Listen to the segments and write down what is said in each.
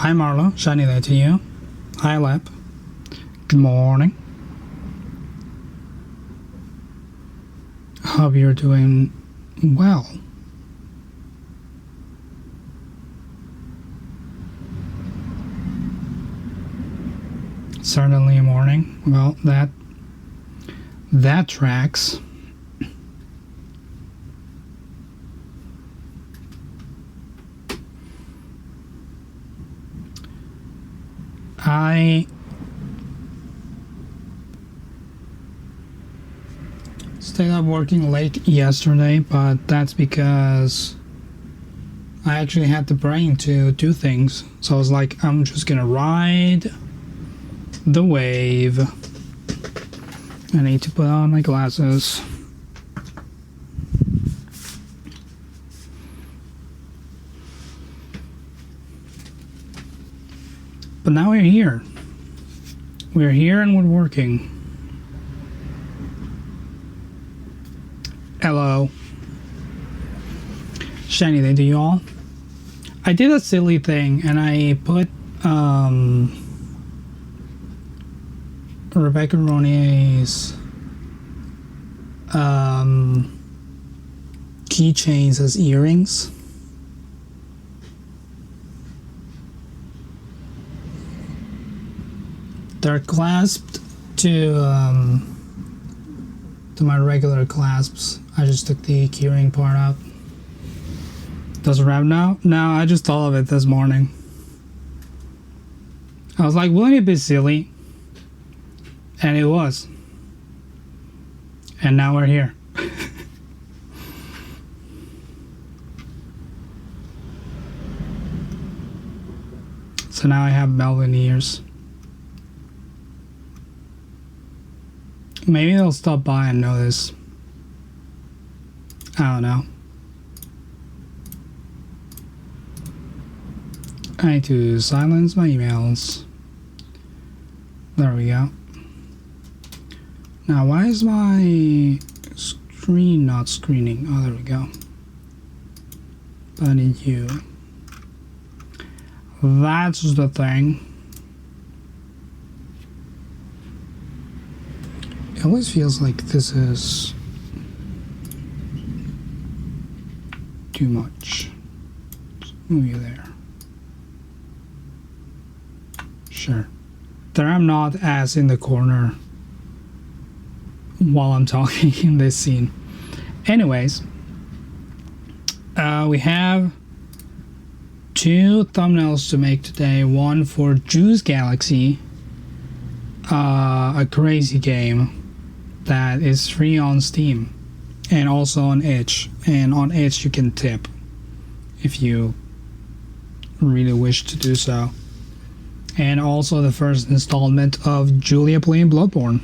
Hi Marlo, shiny day to you. Hi Lep. Good morning. Hope you're doing well. Certainly a morning. Well, that tracks. I stayed up working late yesterday, but that's because I actually had the brain to do things. So I was like, I'm just gonna ride the wave. I need to put on my glasses. But now we're here. We're here and we're working. Hello. Shiny day to you all. I did a silly thing and I put Rebecca Ronier's keychains as earrings. They're clasped to my regular clasps. I just took the keyring part out. Does it wrap now? No, I just thought of it this morning. I was like, wouldn't it be silly? And it was. And now we're here. So now I have Melvin ears. Maybe they'll stop by and notice. I don't know. I need to silence my emails. There we go. Now, why is my screen not screening? Oh, there we go. But I need you. That's the thing. It always feels like this is too much. Just move you there. Sure. There I'm not as in the corner while I'm talking in this scene. Anyways, we have 2 thumbnails to make today. One for Juice Galaxy, a crazy game that is free on Steam and also on itch. And on itch you can tip if you really wish to do so. And also the first installment of Julia playing Bloodborne,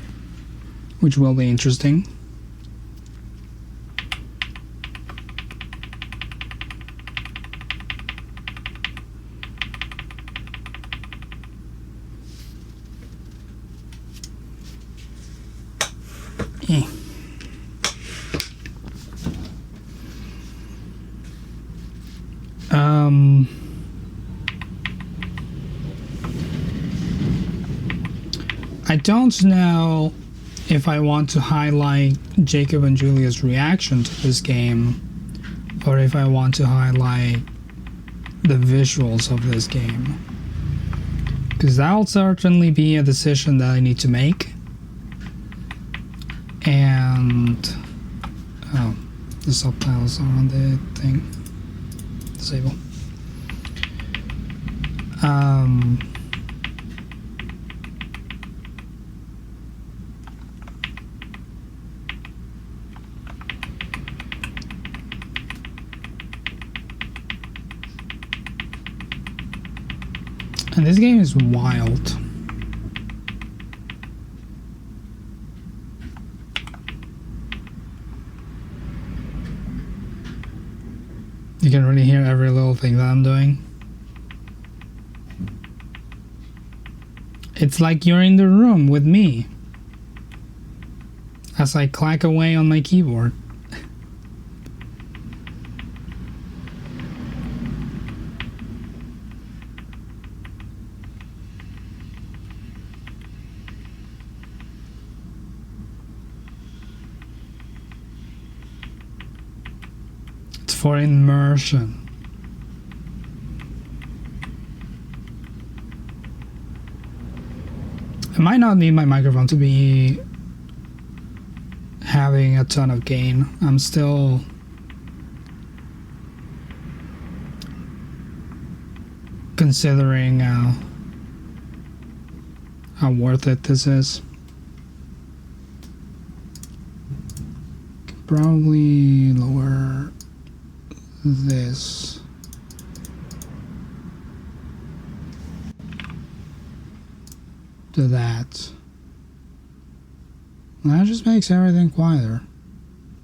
which will be interesting. I don't know if I want to highlight Jacob and Julia's reaction to this game or if I want to highlight the visuals of this game, because that'll certainly be a decision that I need to make. And the subtitles are on the thing. Disable. And this game is wild. You can really hear every little thing that I'm doing. It's like you're in the room with me as I clack away on my keyboard. for immersion. I might not need my microphone to be having a ton of gain. I'm still considering how worth it this is. Probably lower this. To that. That just makes everything quieter,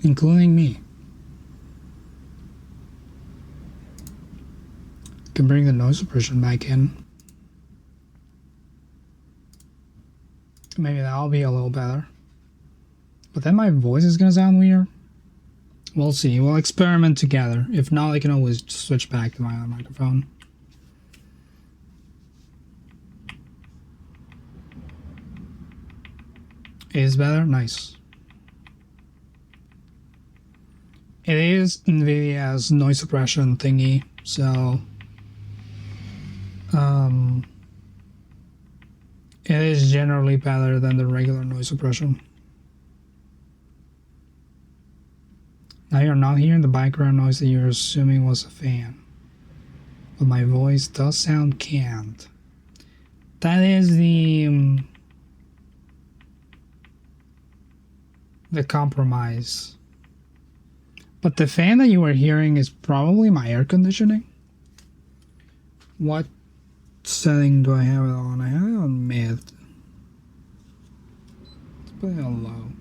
including me. Can bring the noise suppression back in. Maybe that'll be a little better. But then my voice is gonna sound weird. We'll see. We'll experiment together. If not, I can always switch back to my other microphone. Is better? Nice. It is NVIDIA's noise suppression thingy, so it is generally better than the regular noise suppression. Now you're not hearing the background noise that you're assuming was a fan. But my voice does sound canned. That is the compromise. But the fan that you are hearing is probably my air conditioning. What setting do I have it on? I have it on mid. Let's put it on low.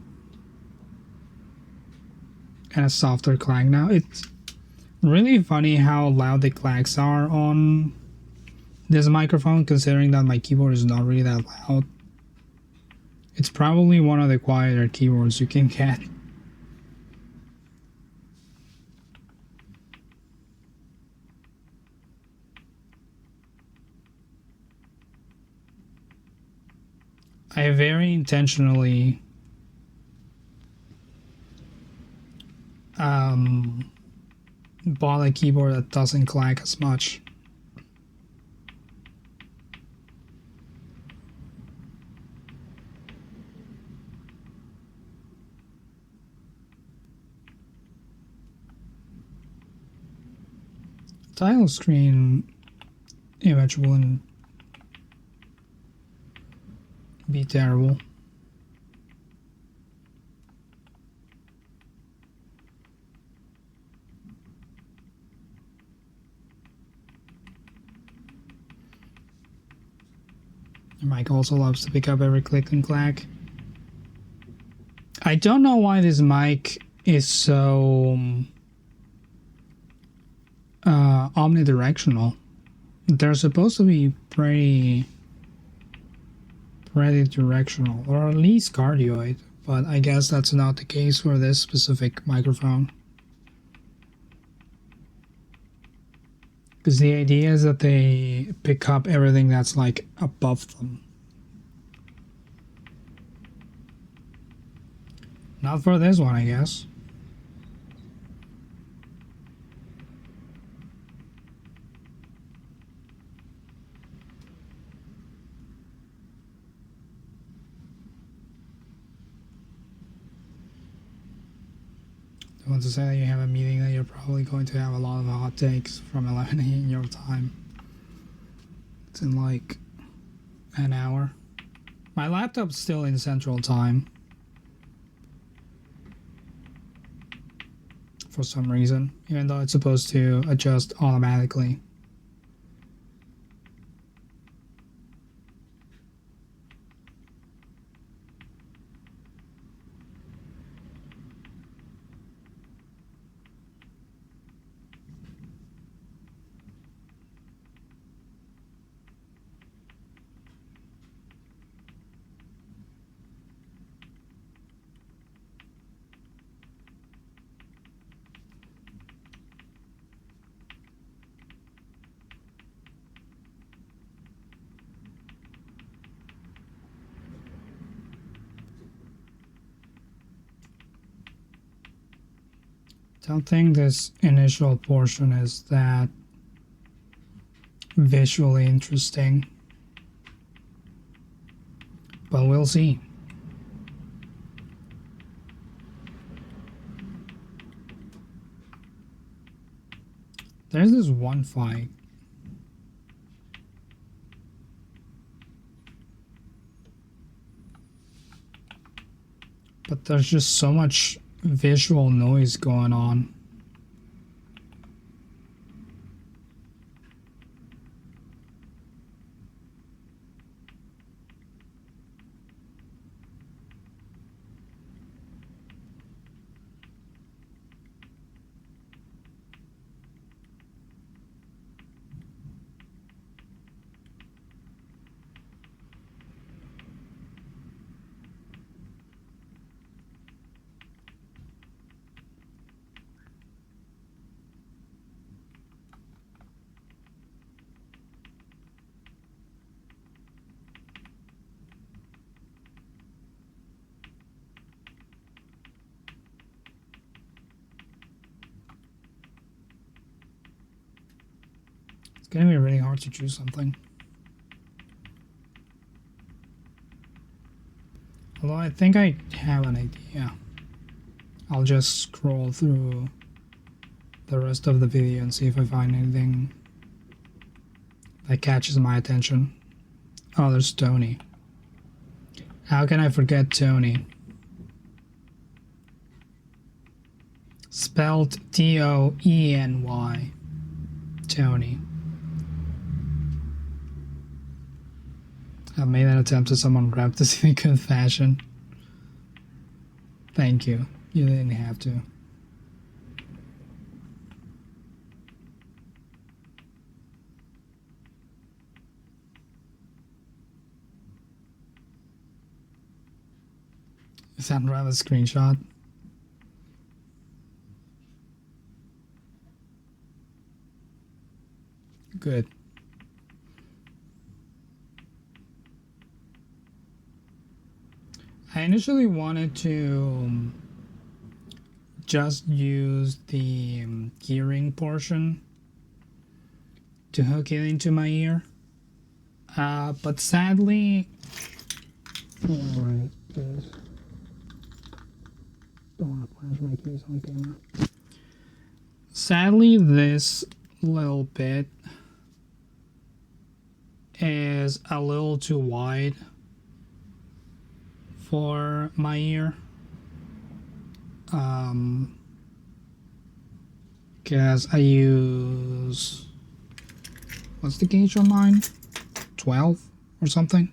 And a softer clang now. It's really funny how loud the clangs are on this microphone, considering that my keyboard is not really that loud. It's probably one of the quieter keyboards you can get. I very intentionally bought a keyboard that doesn't clack as much. Title screen image wouldn't be terrible. Your mic also loves to pick up every click and clack. I don't know why this mic is so omnidirectional. They're supposed to be pretty directional, or at least cardioid, but I guess that's not the case for this specific microphone. Because the idea is that they pick up everything that's like above them. Not for this one, I guess. I want to say that you have a meeting that you're probably going to have a lot of hot takes from 11 a.m. your time. It's in like an hour. My laptop's still in Central Time. For some reason, even though it's supposed to adjust automatically. Don't think this initial portion is that visually interesting, but we'll see. There's this one fight. But there's just so much visual noise going on. It's gonna be really hard to choose something. Although I think I have an idea. I'll just scroll through the rest of the video and see if I find anything that catches my attention. Oh, there's Tony. How can I forget Tony? Spelled T-O-E-N-Y. Tony. I made an attempt at someone grabbed this in good fashion. Thank you. You didn't have to. Is that rather a screenshot? Good. I initially wanted to just use the gearing portion to hook it into my ear, but sadly, alright, don't want to flash my keys on camera. Sadly, this little bit is a little too wide for my ear, because I use, what's the gauge on mine? 12 or something.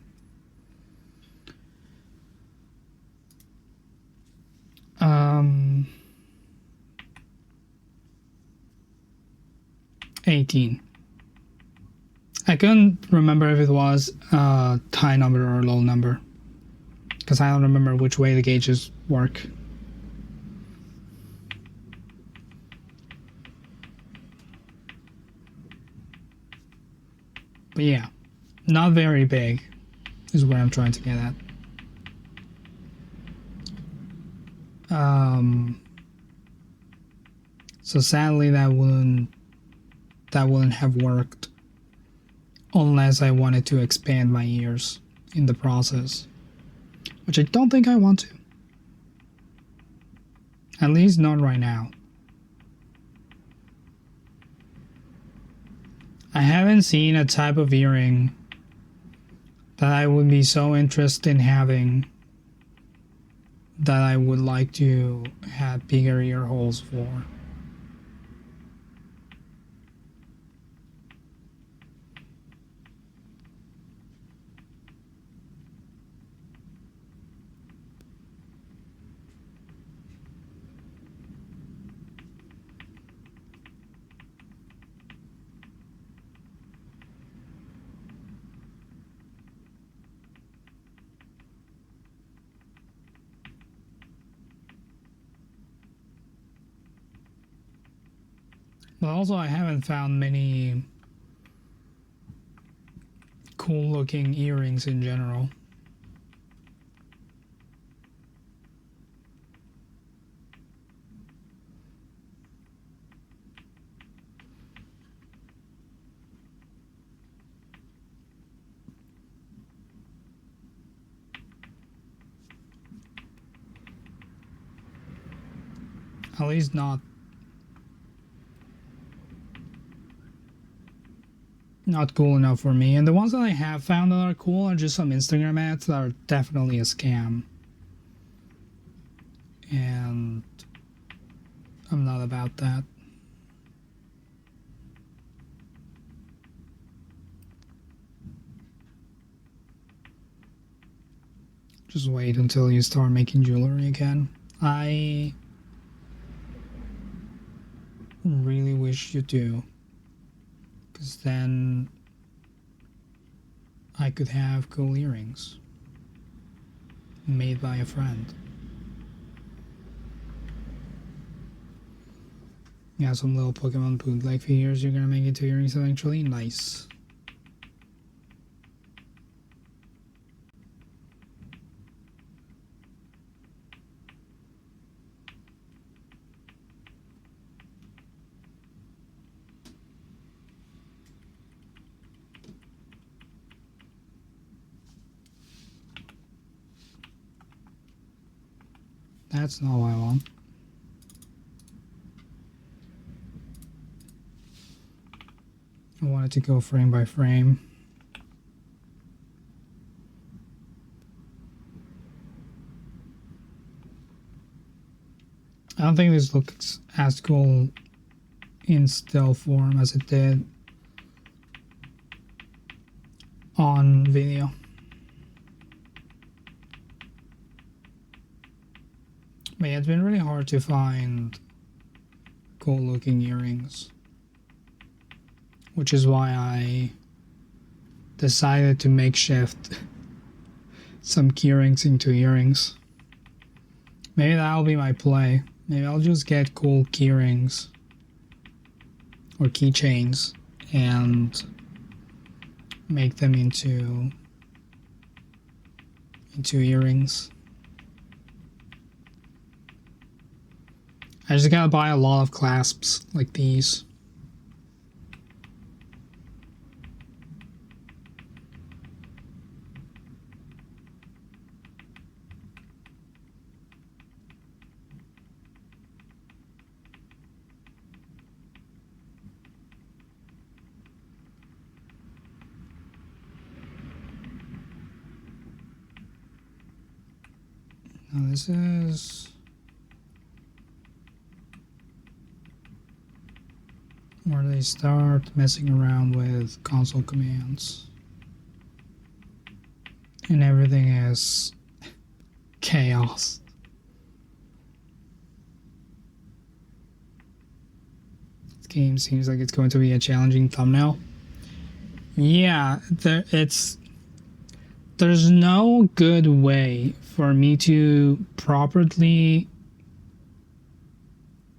18. I couldn't remember if it was a high number or a low number, because I don't remember which way the gauges work. But yeah, not very big is where I'm trying to get at. So sadly that wouldn't have worked unless I wanted to expand my ears in the process, which I don't think I want to. At least not right now. I haven't seen a type of earring that I would be so interested in having that I would like to have bigger ear holes for. But also I haven't found many cool looking earrings in general. At least not cool enough for me. And the ones that I have found that are cool are just some Instagram ads that are definitely a scam. And I'm not about that. Just wait until you start making jewelry again. I really wish you do, because then I could have cool earrings made by a friend. Yeah, some little Pokemon bootleg figures you're gonna make into earrings eventually. Nice. That's not what I want. I want it to go frame by frame. I don't think this looks as cool in still form as it did on video. But yeah, it's been really hard to find cool looking earrings, which is why I decided to makeshift some keyrings into earrings. Maybe that'll be my play. Maybe I'll just get cool keyrings or keychains and make them into earrings. I just gotta buy a lot of clasps like these. Now this is where they start messing around with console commands. And everything is chaos. This game seems like it's going to be a challenging thumbnail. Yeah, there's no good way for me to properly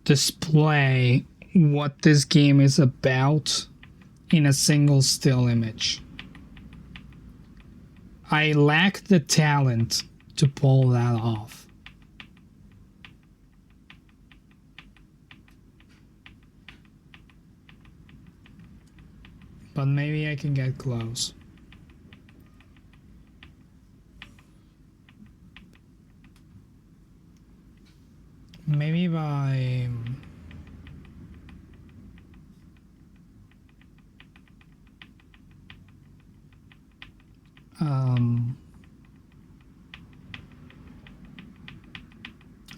display what this game is about in a single still image. I lack the talent to pull that off. But maybe I can get close. Maybe by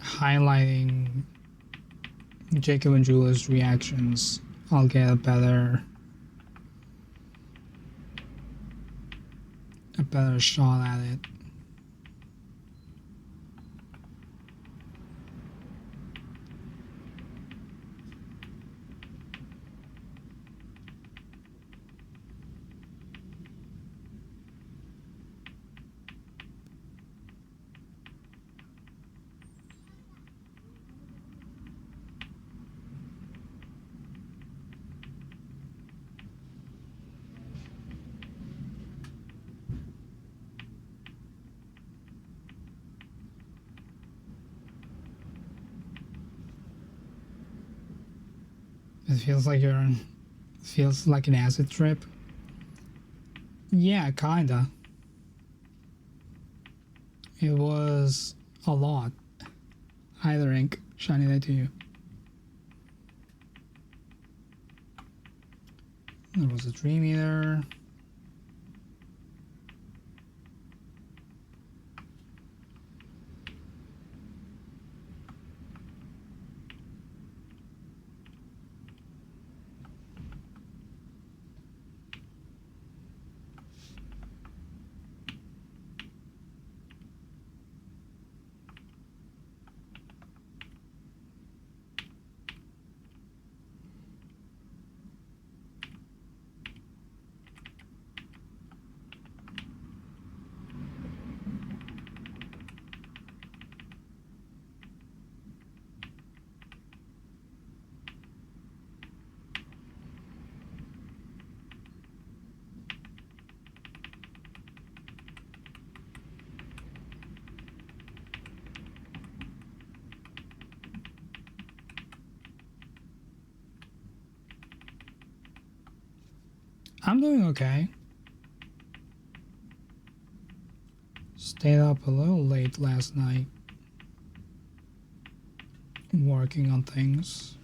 highlighting Jacob and Julia's reactions, I'll get a better shot at it. It feels like an acid trip. Yeah, kinda. It was a lot. Hi there, Ink. Shiny day to you. There was a dream eater. I'm doing okay. Stayed up a little late last night working on things.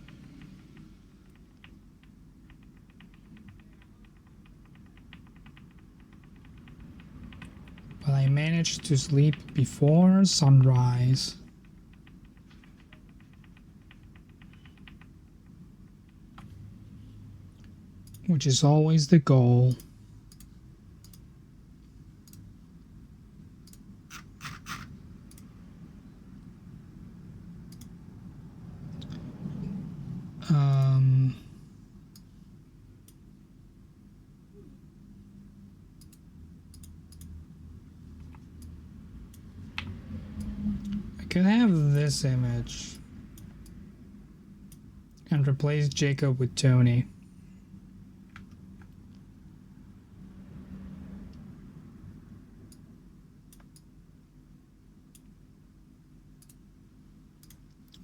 But I managed to sleep before sunrise. Which is always the goal. I could have this image and replace Jacob with Tony.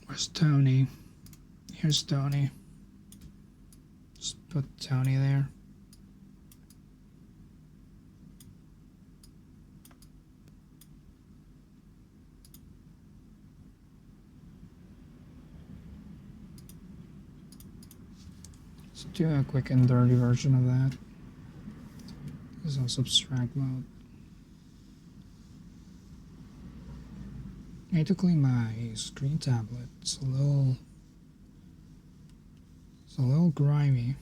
Where's Tony? Here's Tony. Just put Tony there. Let's do a quick and dirty version of that. This is on subtract mode. I need to clean my screen tablet. It's a little grimy.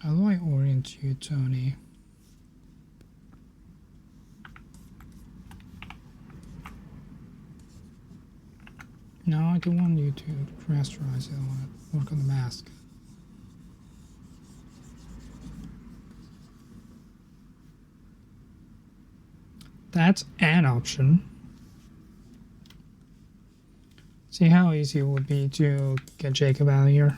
How do I orient you, Tony? No, I don't want you to rasterize it. I want to work on the mask. That's an option. See how easy it would be to get Jacob out of here.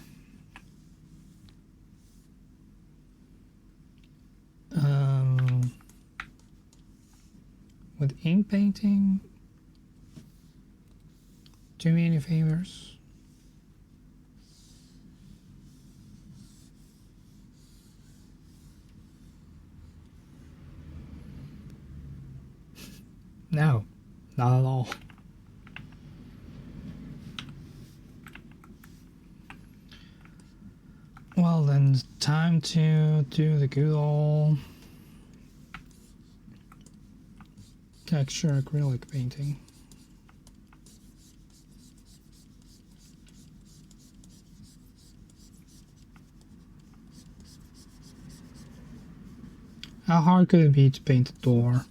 With ink painting, do me any favors. No, not at all. Well then, time to do the good old texture acrylic painting. How hard could it be to paint a door?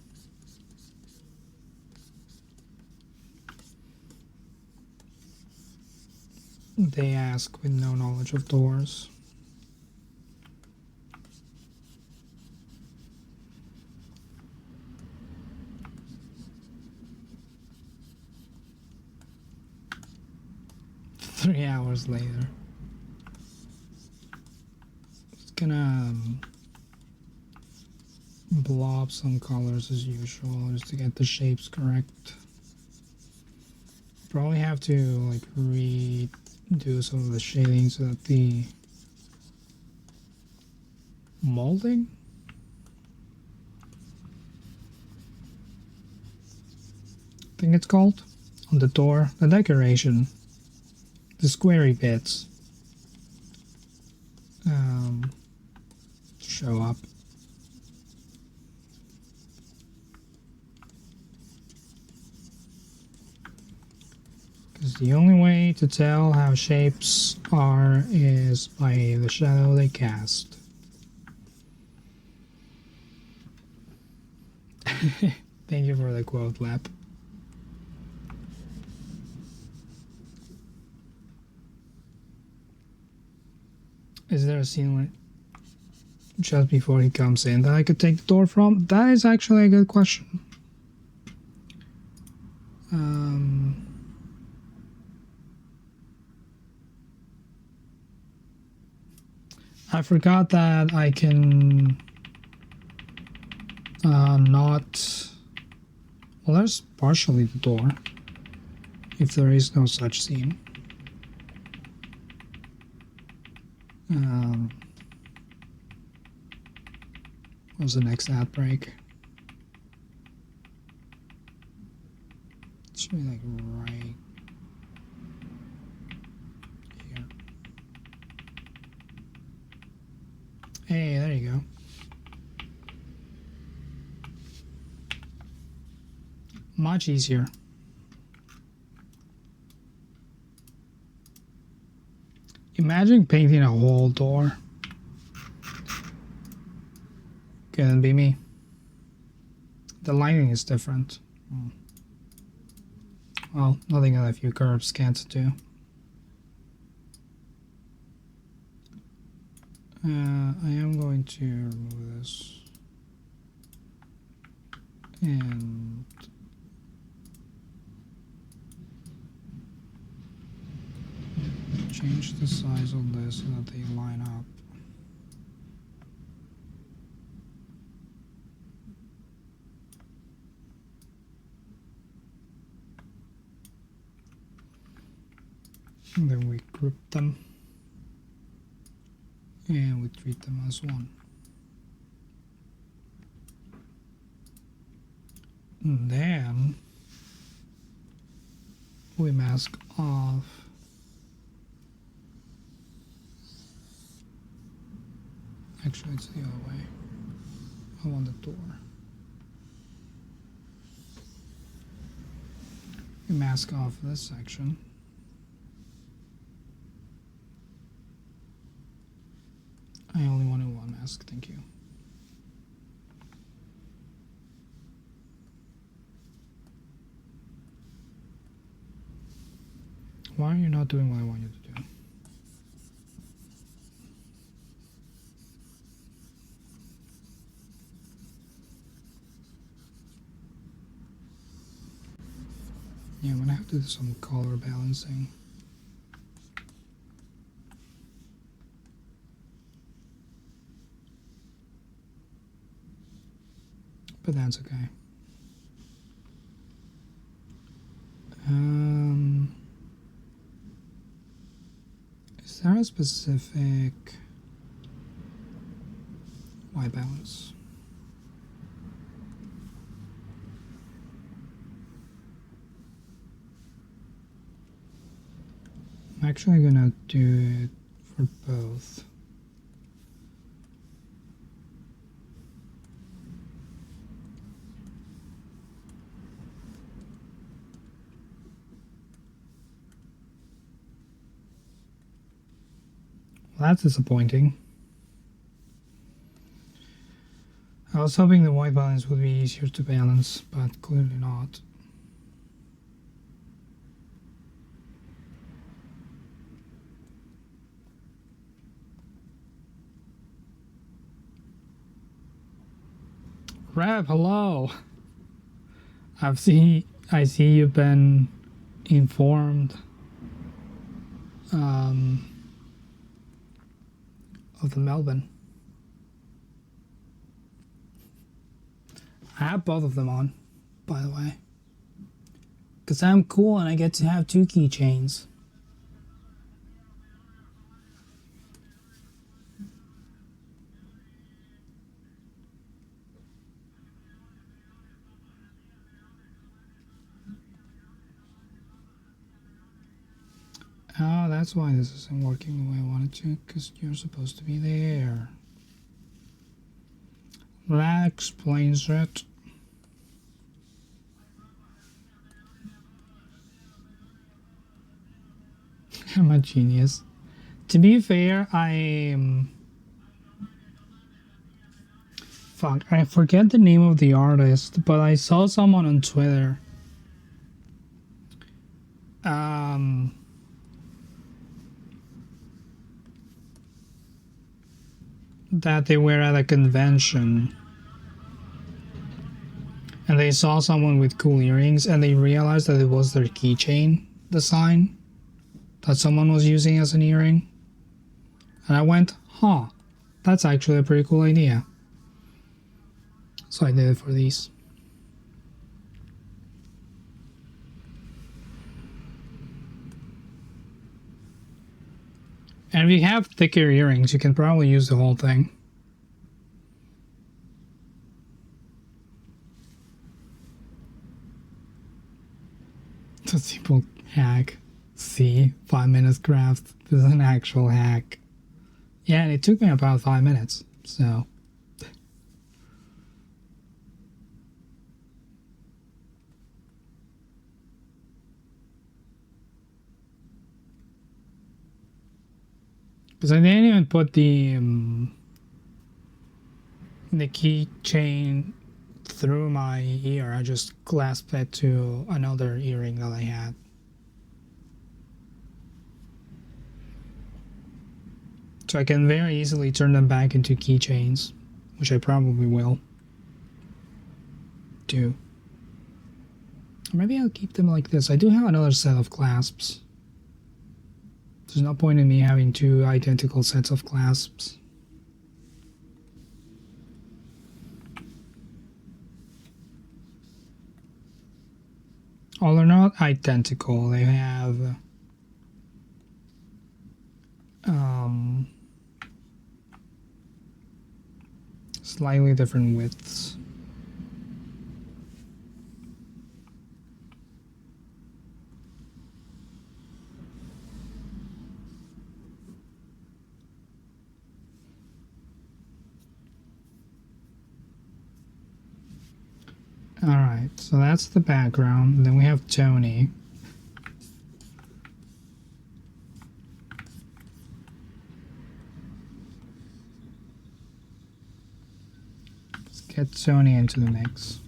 They ask with no knowledge of doors. Three hours later. Just gonna blob some colors as usual just to get the shapes correct. Probably have to like redo some of the shading so that the molding, I think it's called, on the door, the decoration, the squarey bits show up. Because the only way to tell how shapes are is by the shadow they cast. Thank you for the quote, Lap. Is there a scene where just before he comes in that I could take the door from? That is actually a good question. I forgot that I can not... Well, there's partially the door, if there is no such scene. What's the next ad break? It should be like right here. Hey, there you go. Much easier. Imagine painting a whole door. Couldn't be me. The lighting is different. Well, nothing that a few curves can't do. I am going to remove this and change the size of this so that they line up. And then we group them and we treat them as one. And then we mask off actually it's the other way. I want the door. We mask off this section. I only wanted one mask, thank you. Why are you not doing what I want you to do? Yeah, I'm gonna have to do some color balancing. But that's okay. Is there a specific white balance? I'm actually gonna do it for both. Well, that's disappointing. I was hoping the white balance would be easier to balance, but clearly not. Rap, hello. I see you've been informed of the Melbourne. I have both of them on, by the way. Because I'm cool and I get to have 2 keychains. Oh, that's why this isn't working the way I wanted to, because you're supposed to be there. That explains it. I'm a genius. To be fair, fuck, I forget the name of the artist, but I saw someone on Twitter. That they were at a convention and they saw someone with cool earrings and they realized that it was their keychain design that someone was using as an earring. And I went, huh, that's actually a pretty cool idea. So I did it for these. And if you have thicker earrings, you can probably use the whole thing. The simple hack. See, 5 minutes craft. This is an actual hack. Yeah, and it took me about 5 minutes, so. Because I didn't even put the keychain through my ear. I just clasped it to another earring that I had. So I can very easily turn them back into keychains, which I probably will do. Or maybe I'll keep them like this. I do have another set of clasps. There's no point in me having 2 identical sets of clasps. Oh, they're not identical. They have slightly different widths. Alright, so that's the background. And then we have Tony. Let's get Tony into the mix.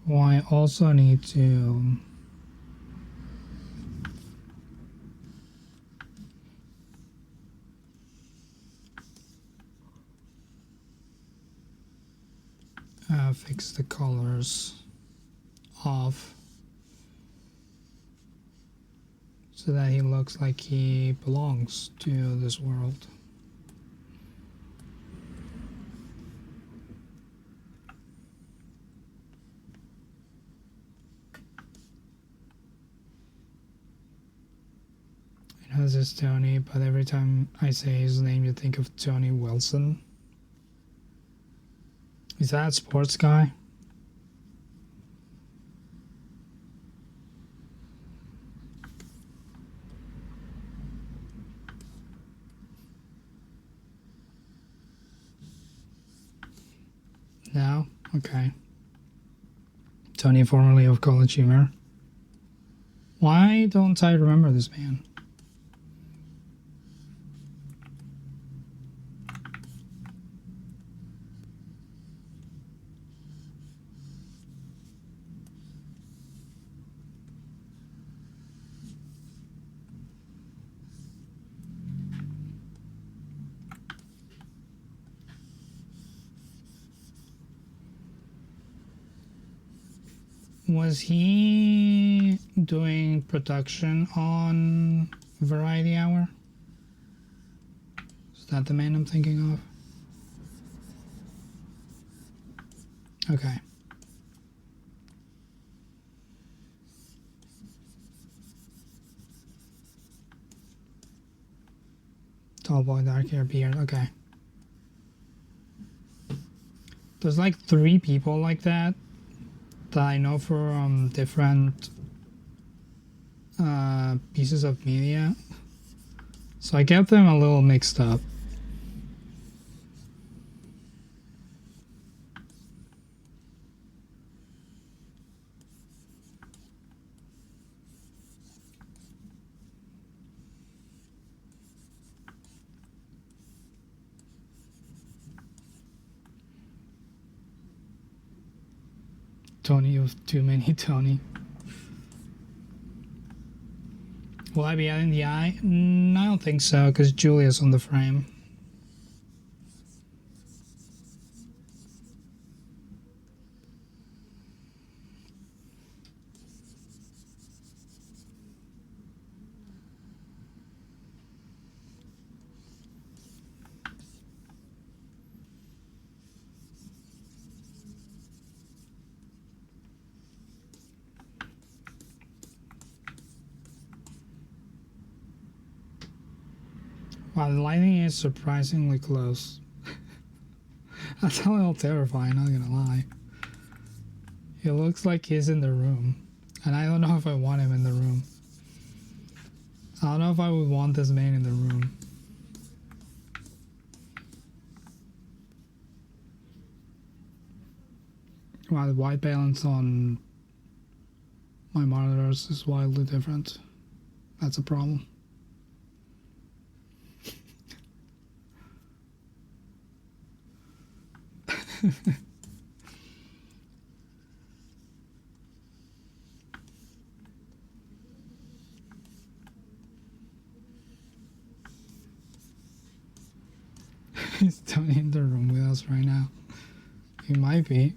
Well, I also need to fix the colors off so that he looks like he belongs to this world. I know this is Tony, but every time I say his name you think of Tony Wilson. Is that sports guy? No? Okay. Tony, formerly of College Humor. Why don't I remember this man? Was he doing production on Variety Hour? Is that the man I'm thinking of? Okay. Tall boy, dark hair, beard. Okay. There's like 3 people like that I know from different pieces of media. So I get them a little mixed up. Tony, you have too many Tony. Will I be adding the eye? I don't think so, because Julia's on the frame. Wow, the lighting is surprisingly close. That's a little terrifying, not gonna lie. It looks like he's in the room. And I don't know if I want him in the room. I don't know if I would want this man in the room. Wow, the white balance on my monitors is wildly different. That's a problem. He's Tony in the room with us right now. He might be.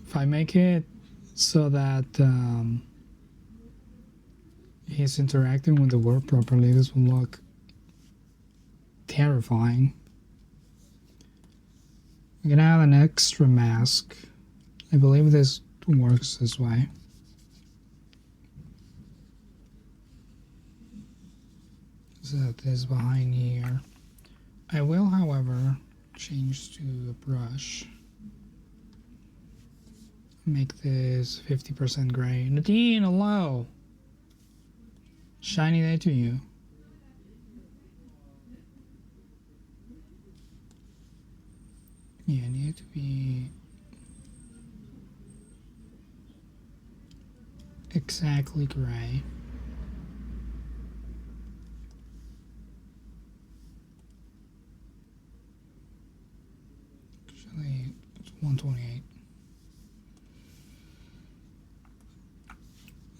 If I make it so that he's interacting with the world properly, this will look terrifying. I'm gonna add an extra mask. I believe this works this way. Set this behind here. I will, however, change to a brush. Make this 50% gray. Nadine, hello! Shiny day to you. Yeah, I need it to be exactly gray. Actually, it's 128.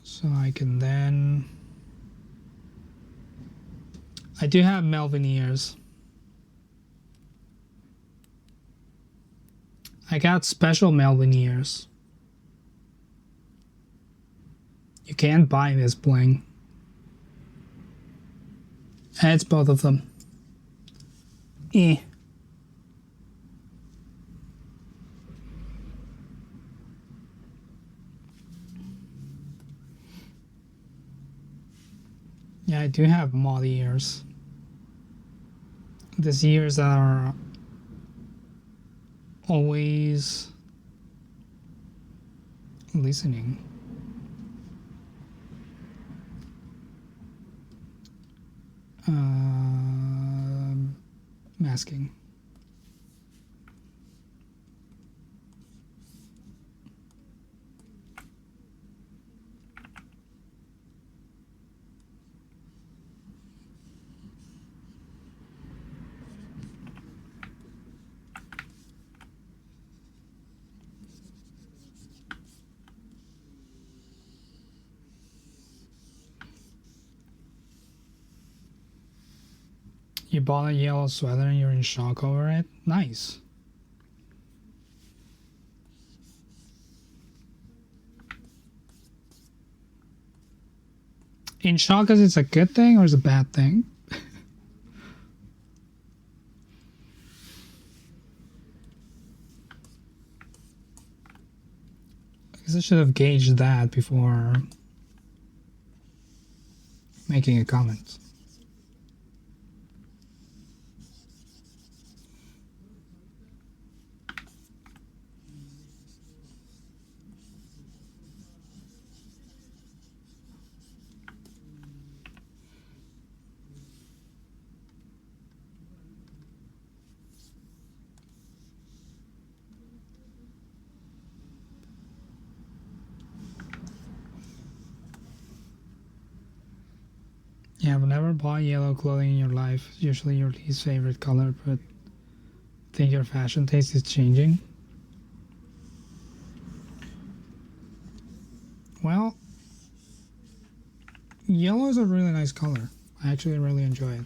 So I can then... I do have Melvin ears. I got special Melvin ears. You can't buy this bling. And it's both of them. Eh. Yeah, I do have mod ears. These ears are always listening. Masking. You bought a yellow sweater and you're in shock over it? Nice. in shock because it's a good thing or is a bad thing? I guess I should have gauged that before making a comment. Yeah, I've never bought yellow clothing in your life. It's usually your least favorite color, but I think your fashion taste is changing. Well, yellow is a really nice color. I actually really enjoy it.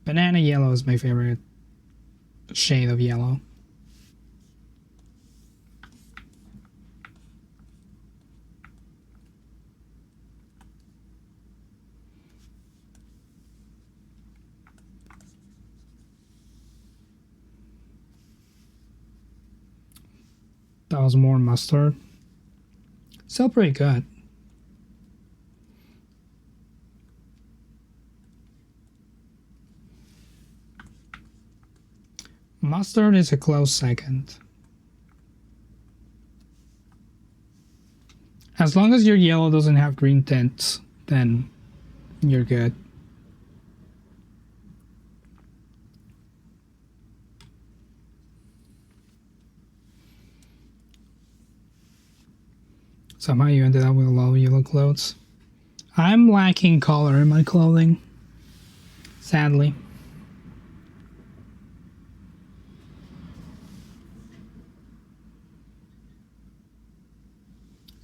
Banana yellow is my favorite shade of yellow. That was more mustard. Still pretty good. Mustard is a close second. As long as your yellow doesn't have green tints, then you're good. Somehow you ended up with a lot of yellow clothes. I'm lacking color in my clothing, sadly.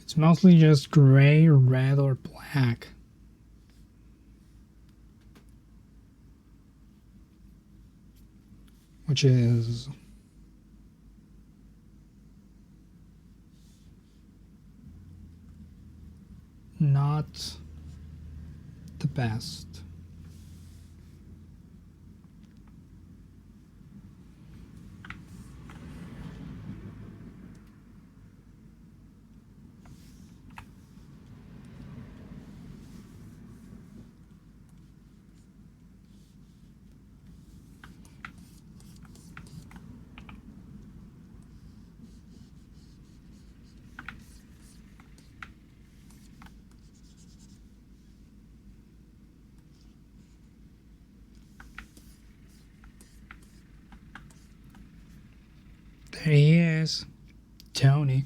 It's mostly just gray, red, or black. Which is not the best. There he is, Tony.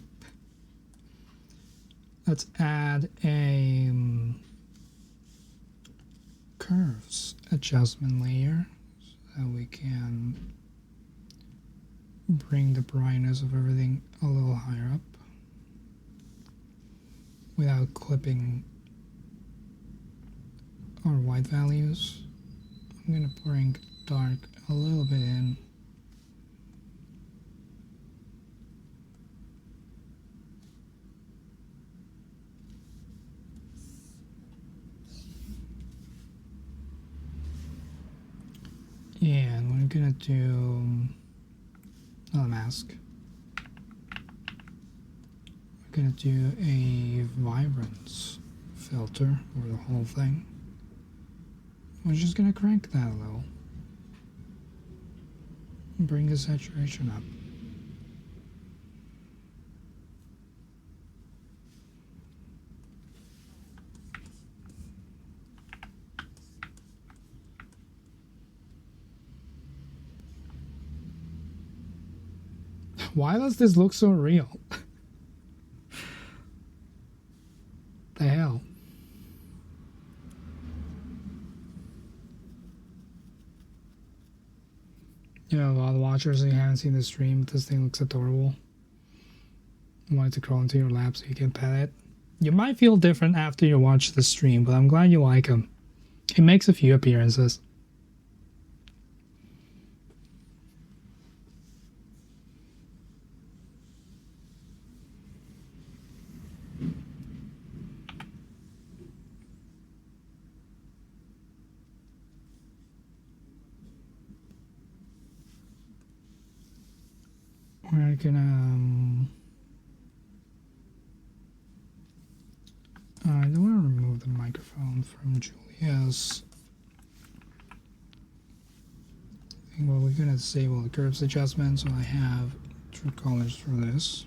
Let's add a curves adjustment layer so we can bring the brightness of everything a little higher up without clipping our white values. I'm going to bring dark a little bit in. And we're gonna do another mask. We're gonna do a vibrance filter over the whole thing. We're just gonna crank that a little. And bring the saturation up. Why does this look so real? The hell? You know, a lot of watchers who haven't seen the stream, this thing looks adorable. I wanted to crawl into your lap so you can pet it. You might feel different after you watch the stream, but I'm glad you like him. He makes a few appearances. we're gonna I don't want to remove the microphone from Julia's thing. Well, we're gonna disable the curves adjustment, so I have true colors for this.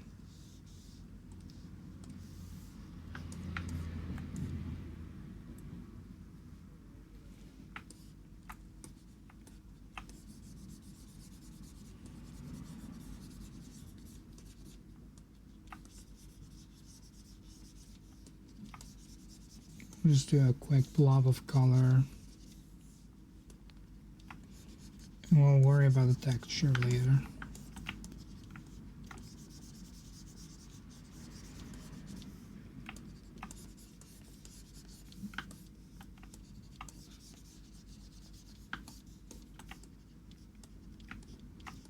Just do a quick blob of color, and we'll worry about the texture later.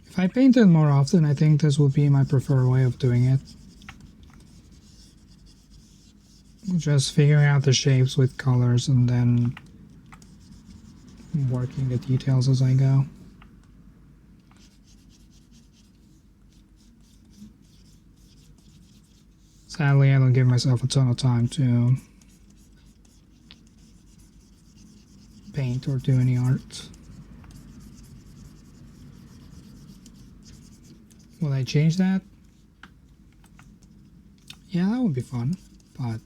If I painted more often, I think this would be my preferred way of doing it. Just figuring out the shapes with colors and then working the details as I go. Sadly, I don't give myself a ton of time to paint or do any art. Will I change that? Yeah, that would be fun, but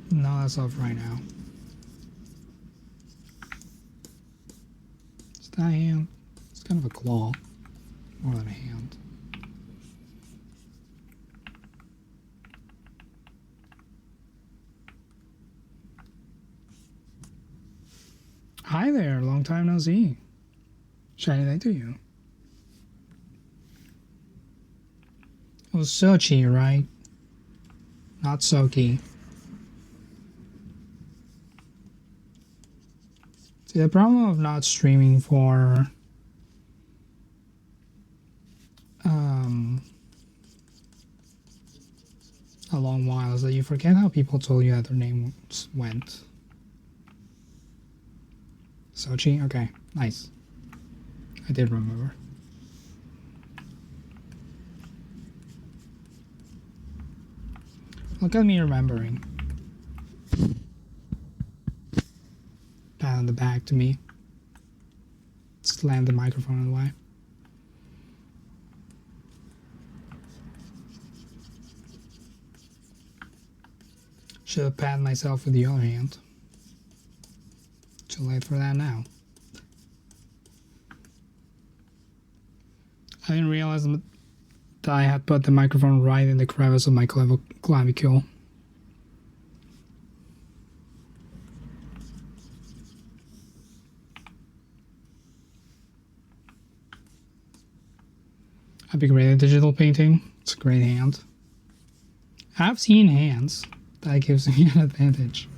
no, that's off right now. It's that hand. It's kind of a claw, more than a hand. Hi there, long time no see. Shiny day to you. It was Sochi, right? Not Soki. See, the problem of not streaming for a long while is that you forget how people told you that their name went. Sochi? Okay, nice. I did remember. Look at me remembering. Pat on the back to me. Slam the microphone in the way. Should have patted myself with the other hand. Too late for that now. I didn't realize that I had put the microphone right in the crevice of my clavicule. I'd be great at digital painting. It's a great hand. I've seen hands. That gives me an advantage.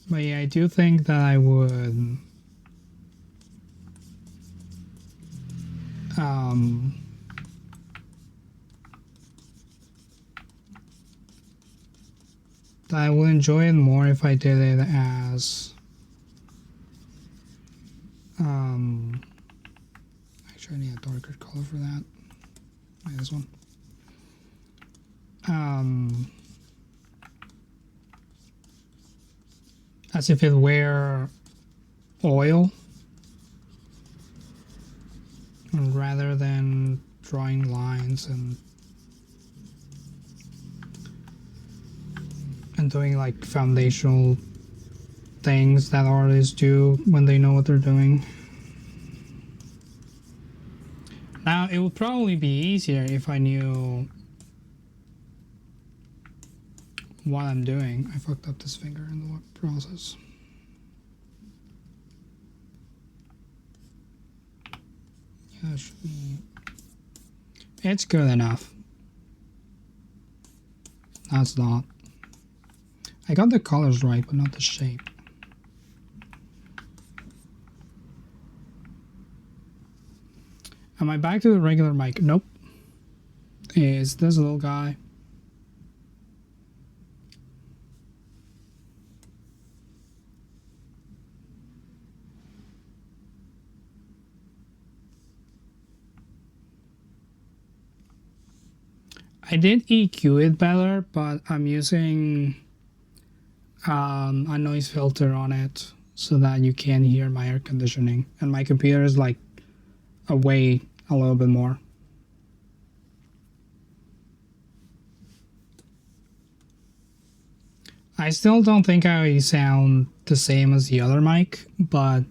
But yeah, I do think that I would that I would enjoy it more if I did it as actually I need a darker color for that. Like this one. As if it were oil rather than drawing lines and doing like foundational things that artists do when they know what they're doing. Now, it would probably be easier if I knew what I'm doing. I fucked up this finger in the process. Yeah, it should be... It's good enough. No, it's not. I got the colors right, but not the shape. Am I back to the regular mic? Nope. Is this little guy? I did EQ it better, but I'm using a noise filter on it so that you can hear my air conditioning, and my computer is like away a little bit more. I still don't think I sound the same as the other mic, but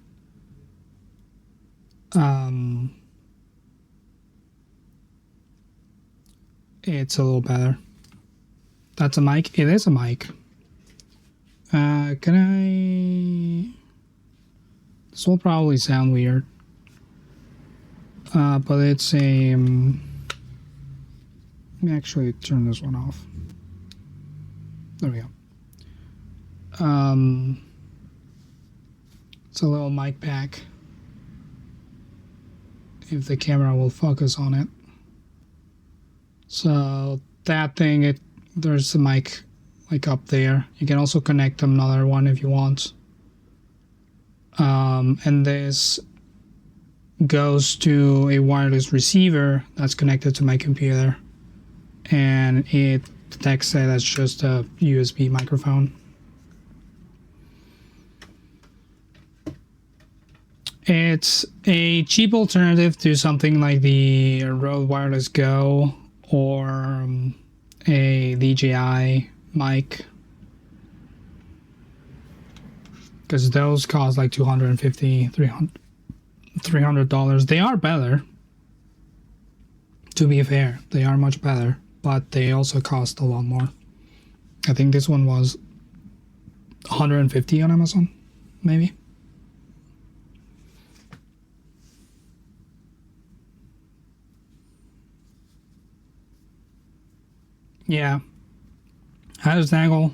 it's a little better. That's a mic? It is a mic. Can I... This will probably sound weird. But it's a... let me actually turn this one off. There we go. It's a little mic pack. If the camera will focus on it. So that thing, there's a mic like up there. You can also connect another one if you want. And this goes to a wireless receiver that's connected to my computer, and it detects it as just a USB microphone. It's a cheap alternative to something like the Rode Wireless Go or a DJI mic, because those cost like $250, $300. They are better, to be fair. They are much better, but they also cost a lot more. I think this one was $150 on Amazon, maybe. Yeah. How's Dangle?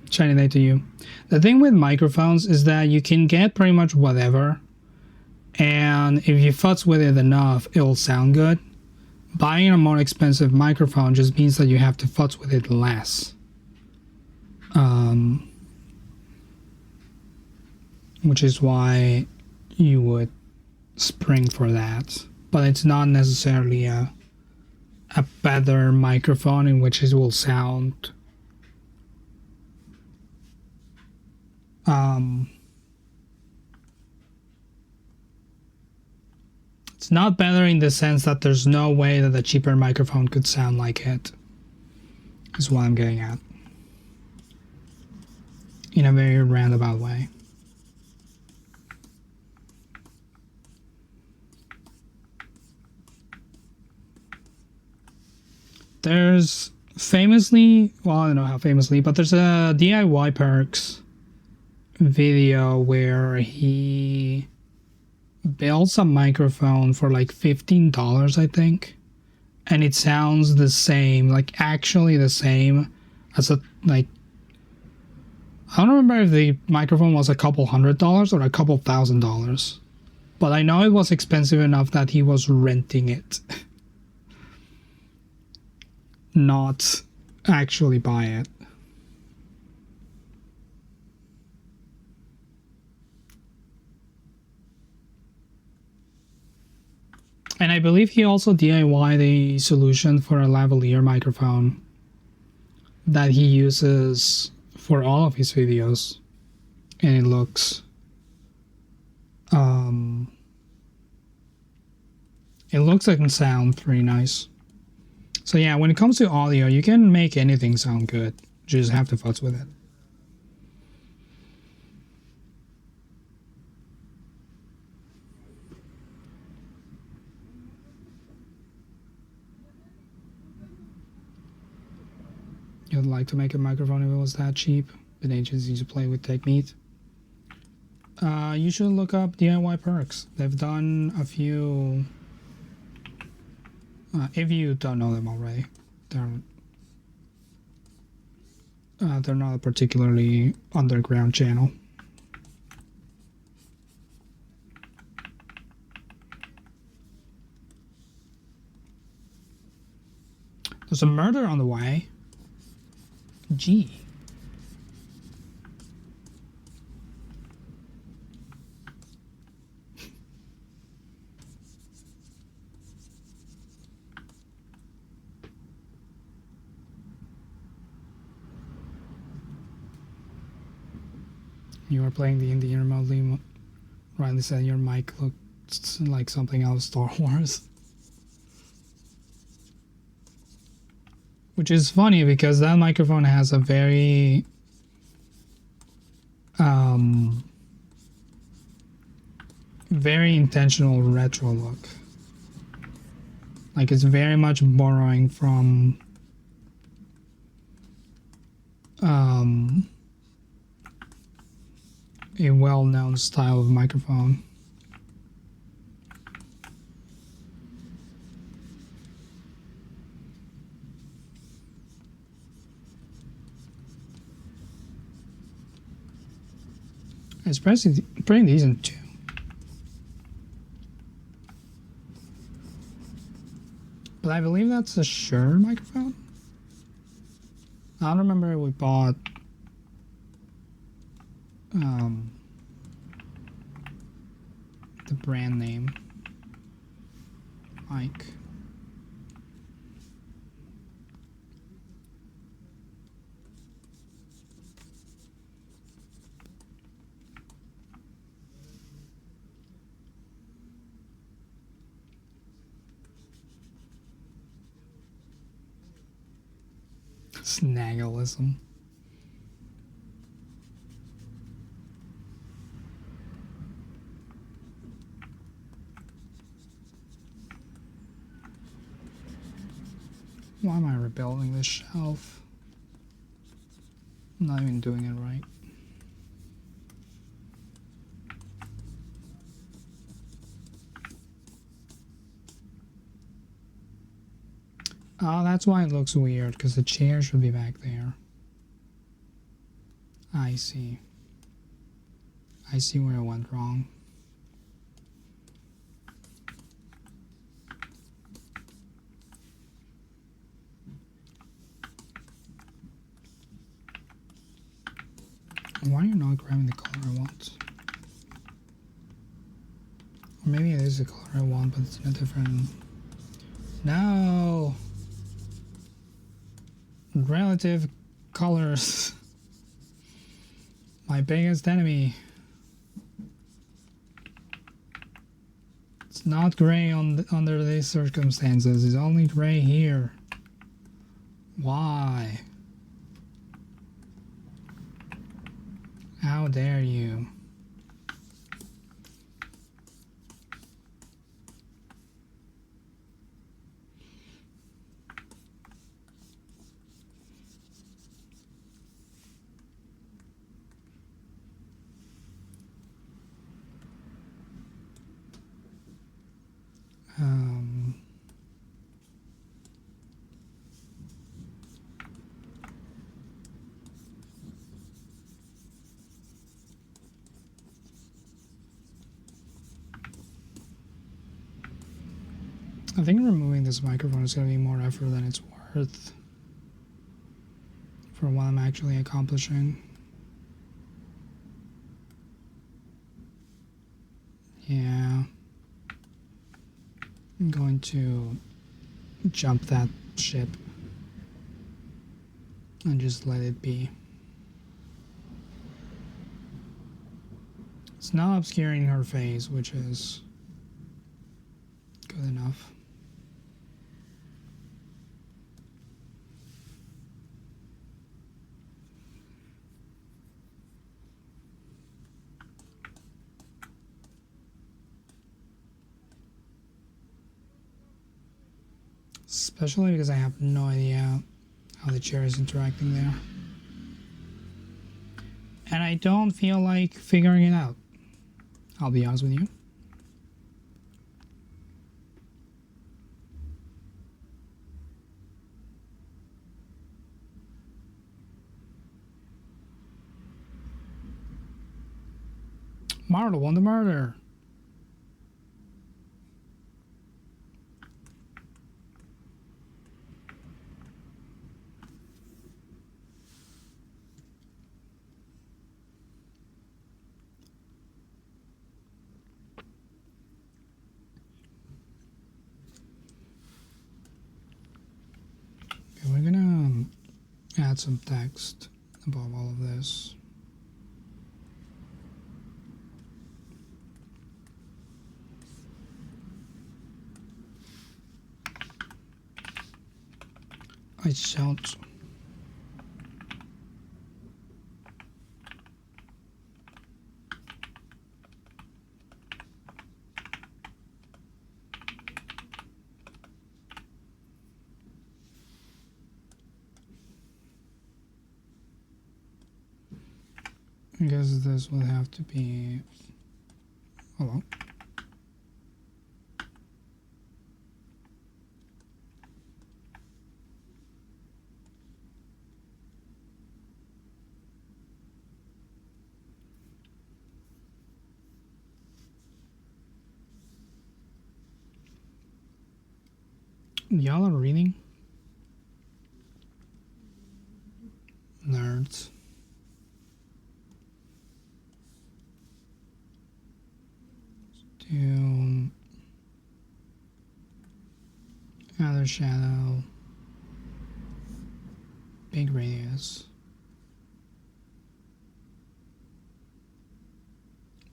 Shiny day to you. The thing with microphones is that you can get pretty much whatever, and if you futz with it enough, it'll sound good. Buying a more expensive microphone just means that you have to futz with it less. Which is why you would spring for that. But it's not necessarily a better microphone in which it will sound it's not better in the sense that there's no way that a cheaper microphone could sound like it, is what I'm getting at, in a very roundabout way. There's famously, well, I don't know how famously, but there's a DIY Perks video where he builds a microphone for like $15, I think, and it sounds the same, like actually the same as a, like, I don't remember if the microphone was a couple $100 or a couple $1,000, but I know it was expensive enough that he was renting it. Not actually buy it. And I believe he also DIY'd a solution for a lavalier microphone that he uses for all of his videos, and it looks and sounds pretty nice. So yeah, when it comes to audio, you can make anything sound good. You just have to futz with it. You'd like to make a microphone if it was that cheap? Been agencies to play with Technique. You should look up DIY Perks. They've done a few. If you don't know them already, they're not a particularly underground channel. There's a murder on the way. Gee. You were playing the Indian remotely. Riley said your mic looked like something out of Star Wars. Which is funny because that microphone has a very very intentional retro look. Like it's very much borrowing from a well-known style of microphone. It's pretty decent too. But I believe that's a Shure microphone. I don't remember if we bought the brand name mic. Snaggleism. Why am I rebuilding this shelf? I'm not even doing it right. Oh, that's why it looks weird, because the chair should be back there. I see. I see where I went wrong. Why are you not grabbing the color I want? Or maybe it is the color I want, but it's in a different... No! Relative colors. My biggest enemy. It's not gray under these circumstances. It's only gray here. Why? How dare you? I think removing this microphone is going to be more effort than it's worth for what I'm actually accomplishing. Yeah. I'm going to jump that ship and just let it be. It's not obscuring her face, which is good enough. Especially because I have no idea how the chair is interacting there. And I don't feel like figuring it out. I'll be honest with you. Marta won the murder. Okay, we're gonna add some text above all of this. I don't. I guess this would have to be. Hello. Y'all are reading? Nerds. Do outer shadow, big radius,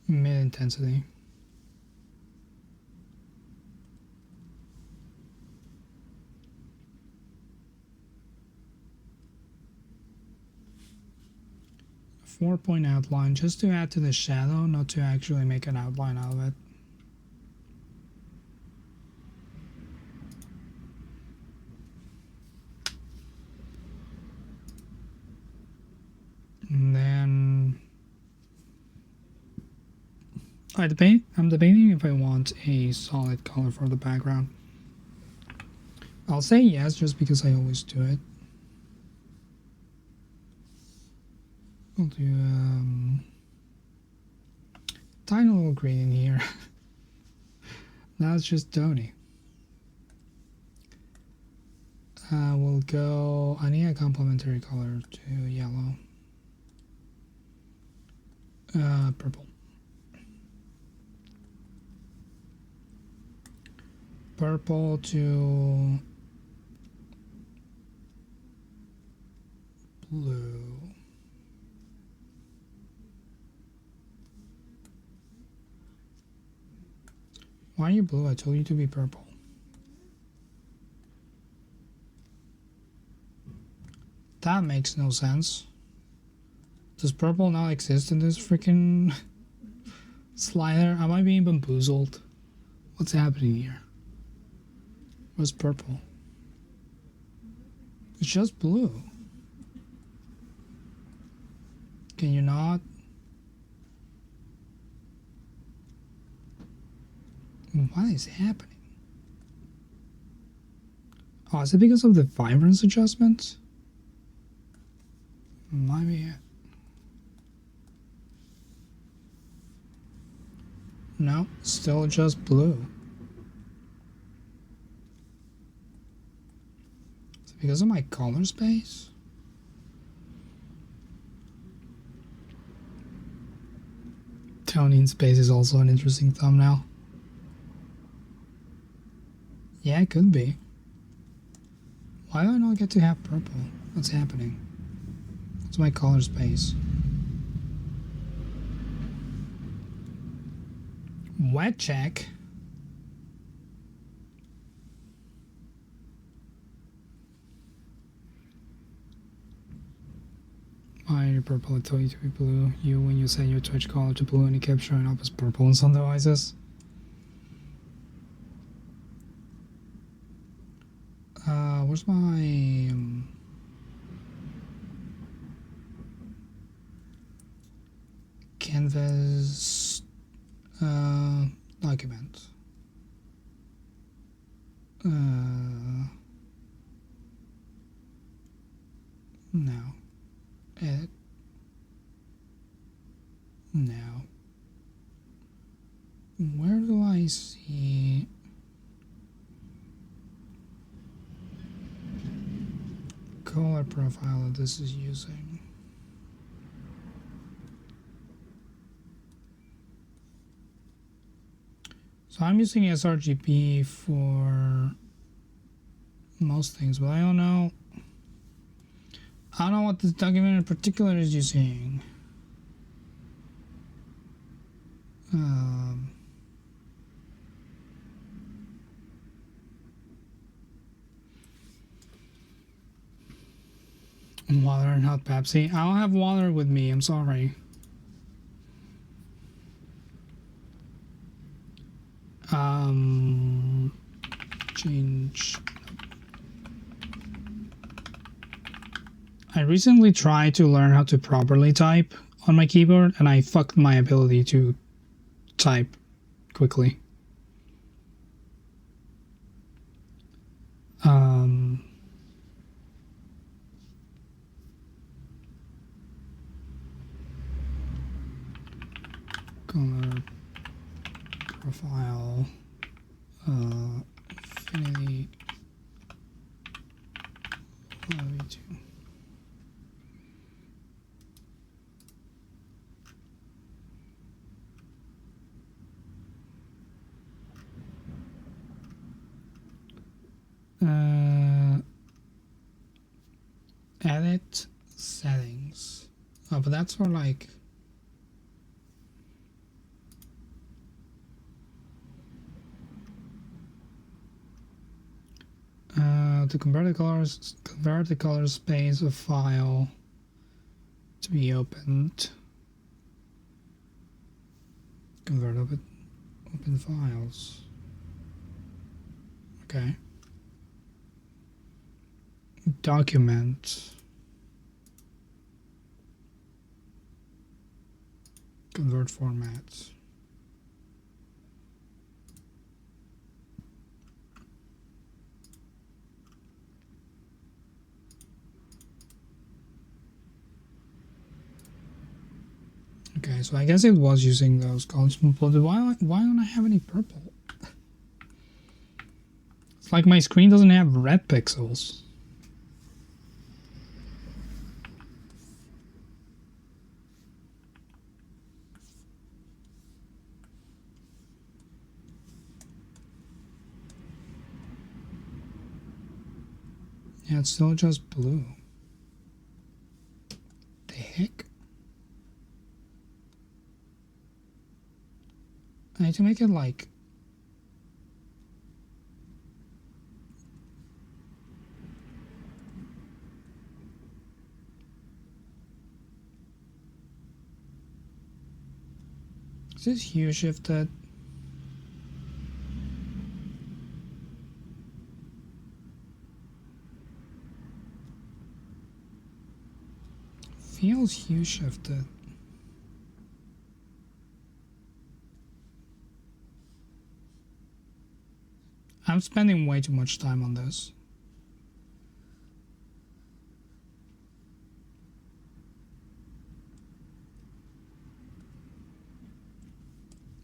mid intensity. A 4-point outline just to add to the shadow, not to actually make an outline out of it. And then I'm debating if I want a solid color for the background. I'll say yes just because I always do it. I'll do tiny little green in here. Now it's just Tony. We'll go, I need a complementary color to yellow. Purple. Purple to blue. Why are you blue? I told you to be purple. That makes no sense. Does purple not exist in this freaking slider? Am I being bamboozled? What's happening here? What's purple? It's just blue. Can you not? What is happening? Oh, is it because of the vibrance adjustment? Might be it. No, still just blue. Is it because of my color space? Tony in space is also an interesting thumbnail. Yeah, it could be. Why do I not get to have purple? What's happening? What's my color space? Wet check. Why are you purple? I told you to be blue. You, when you set your Twitch color to blue and it kept showing up as purple on some devices. Where's my canvas document? No. Edit. No. Where do I see color profile that this is using? So I'm using sRGB for most things, but I don't know what this document in particular is using. Water, not Pepsi. I don't have water with me. I'm sorry. Change. I recently tried to learn how to properly type on my keyboard, and I fucked my ability to type quickly. Color, profile, infinity, V2. Edit settings. Oh, but that's for like to convert the color space of file to be opened. Convert open files. Okay. Document. Convert formats. Okay, so I guess it was using those colors, but why don't I have any purple? It's like my screen doesn't have red pixels. Yeah, it's still just blue. The heck? I need to make it like... Is this hue shifted? Feels hue shifted. I'm spending way too much time on this.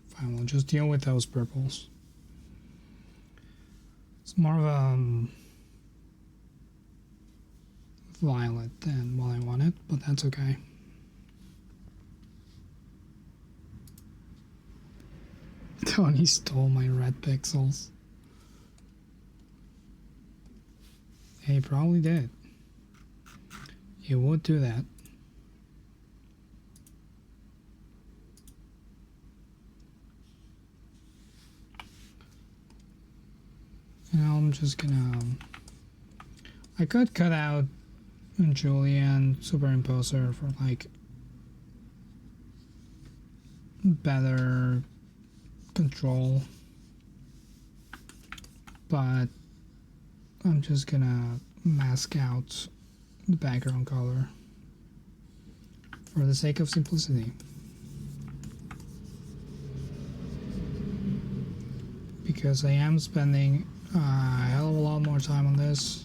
Fine, we'll just deal with those purples. It's more of a violet than what I wanted, but that's okay. Tony stole my red pixels. He probably did. He would do that. Now I'm just gonna... I could cut out Julian Superimposer for like better control, but I'm just gonna mask out the background color for the sake of simplicity, because I am spending a hell of a lot more time on this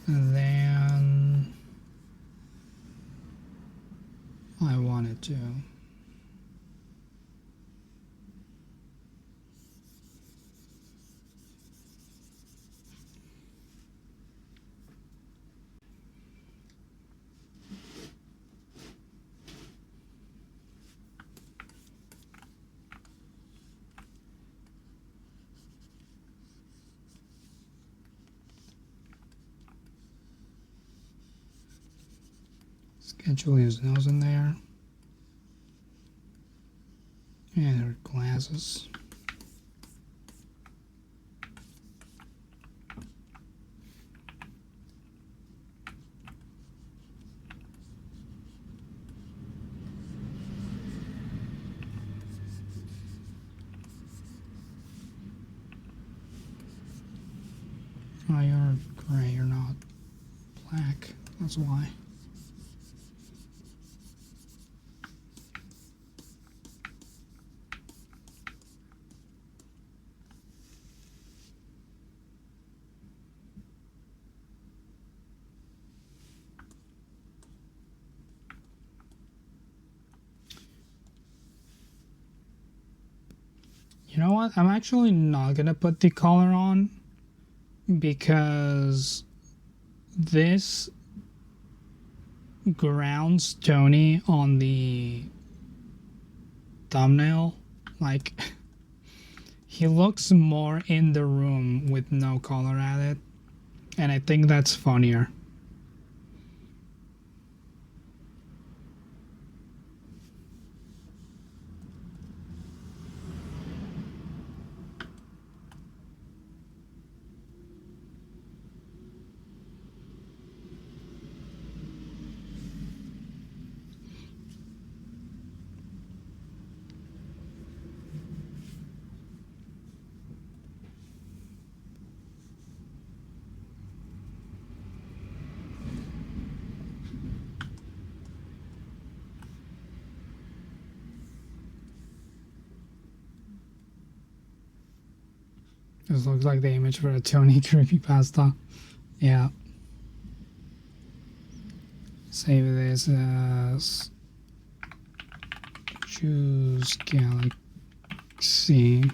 than I wanted to. Get Julia's nose in there. And her glasses. That's why. You know what? I'm actually not gonna put the collar on because this grounds Tony on the thumbnail. Like, he looks more in the room with no collar at it, and I think that's funnier. This looks like the image for a Tony creepypasta. Yeah. Save this as Choose Galaxy.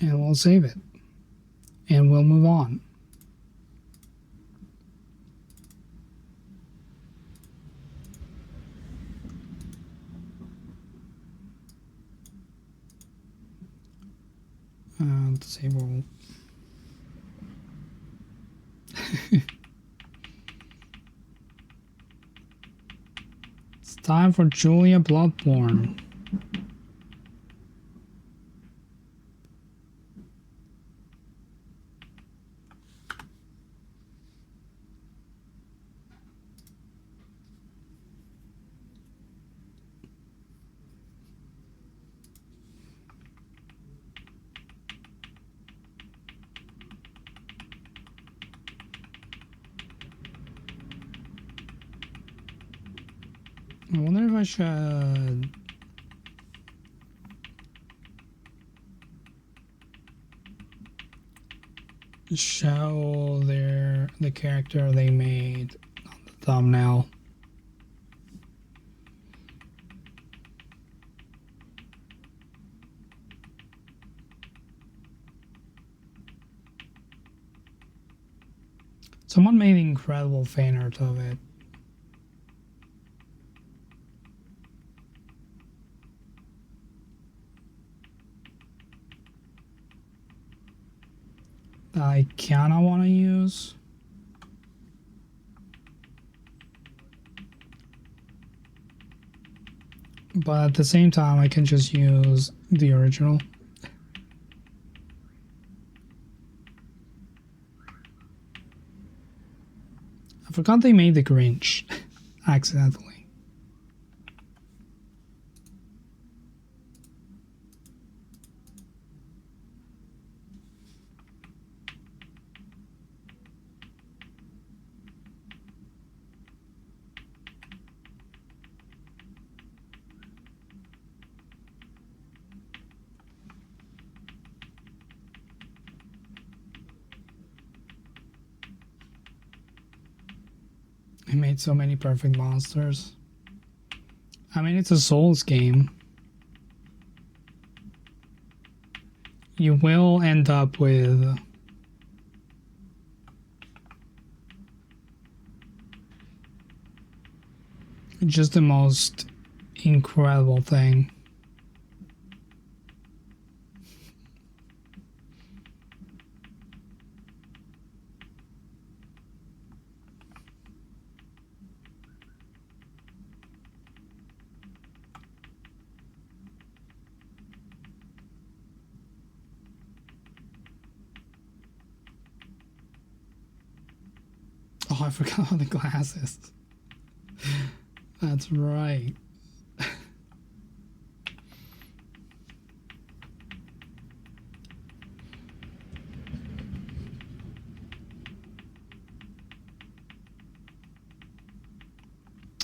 And we'll save it. And we'll move on. Disable. It's time for Julia Bloodborne. I wonder if I should show the character they made on the thumbnail. Someone made an incredible fan art of it. I kinda want to use, but at the same time I can just use the original. I forgot they made the Grinch accidentally. I made so many perfect monsters. I mean, it's a Souls game. You will end up with just the most incredible thing. Oh, I forgot about the glasses. That's right.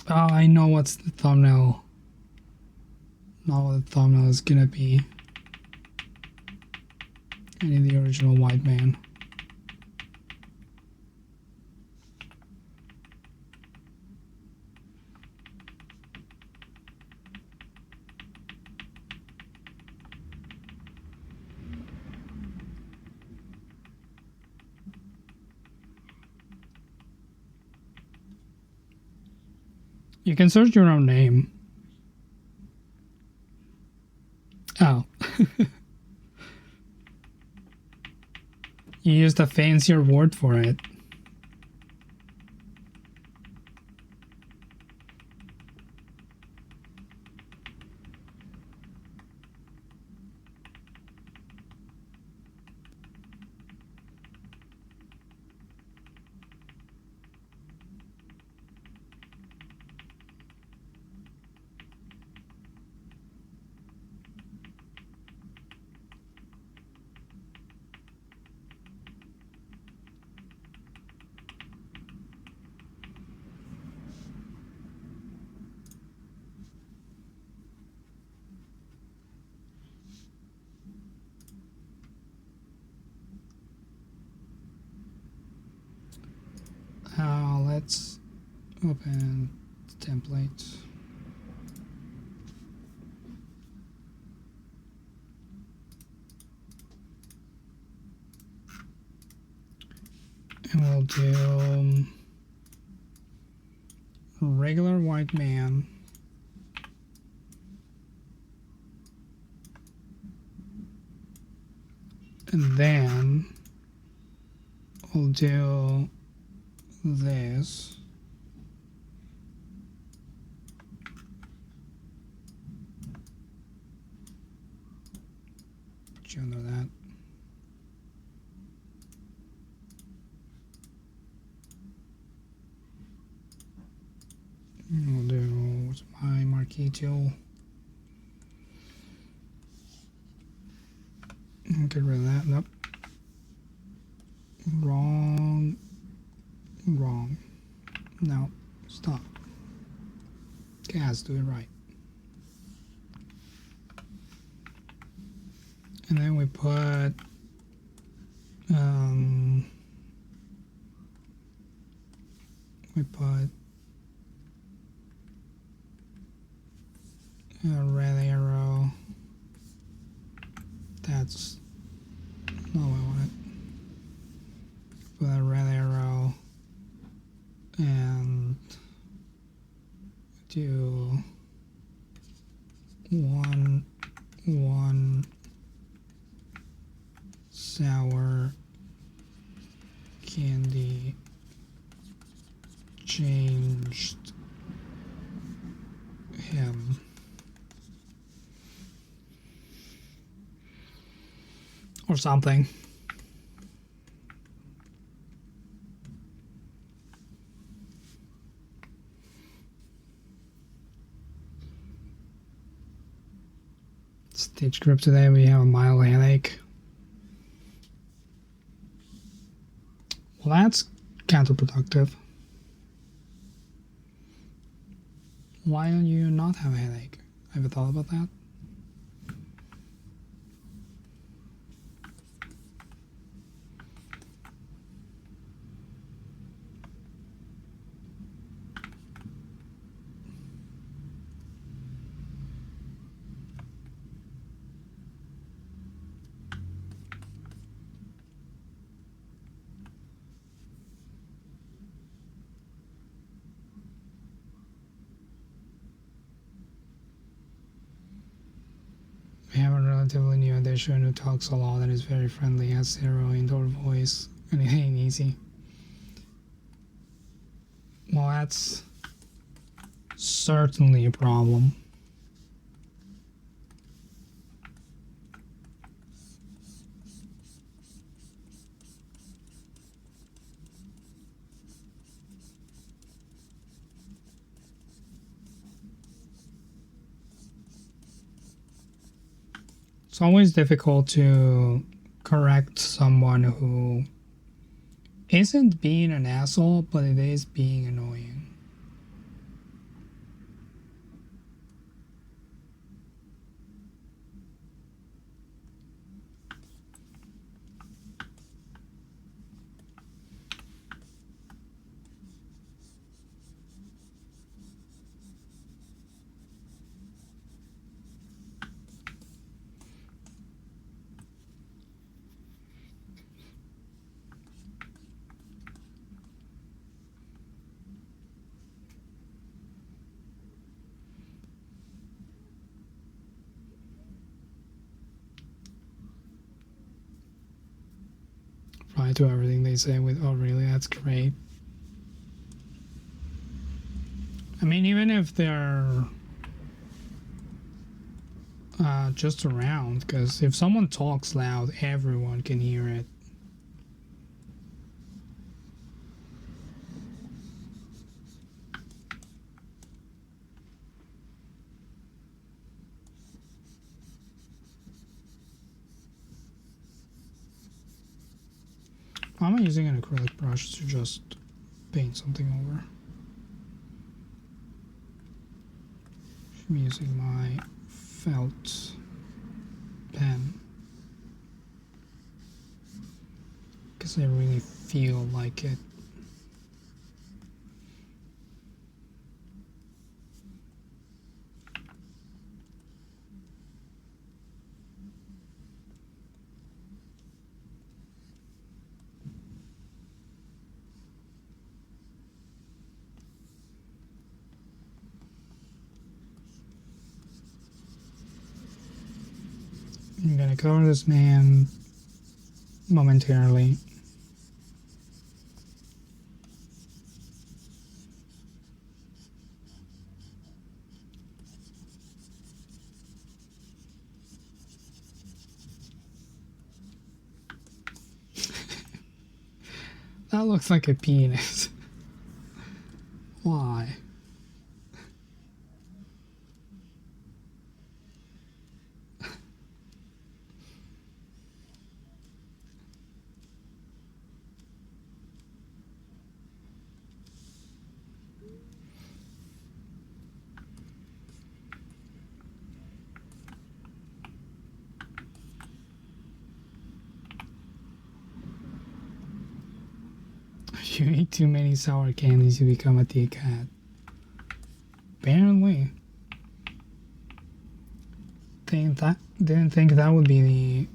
Oh, I know what's the thumbnail. Not what the thumbnail is gonna be. I need the original white man. You can search your own name. Oh. You used a fancier word for it. Let's open the template. And we'll do regular white man. And then we'll do this. Put you under that. We'll do my marquee tool. Get rid of that. Nope. Wrong. No. Stop. Khaz, do it right. And then we put a red arrow. That's not what I wanted. Put a red arrow and do 1 sour candy changed him. Or something. Stage grip today, we have a mild headache. Well, that's counterproductive. Why don't you not have a headache? Have you thought about that? We have a relatively new addition who talks a lot and is very friendly, has zero indoor voice, and it ain't easy. Well, that's certainly a problem. It's always difficult to correct someone who isn't being an asshole, but it is being annoying. Reply to everything they say with, "Oh, really? That's great." I mean, even if they're just around, because if someone talks loud, everyone can hear it. Why am I using an acrylic brush to just paint something over? I'm using my felt pen because I really feel like it. I'm gonna cover this man momentarily. That looks like a penis. Why? If you eat too many sour candies, you become a tea cat. Apparently. Didn't think that would be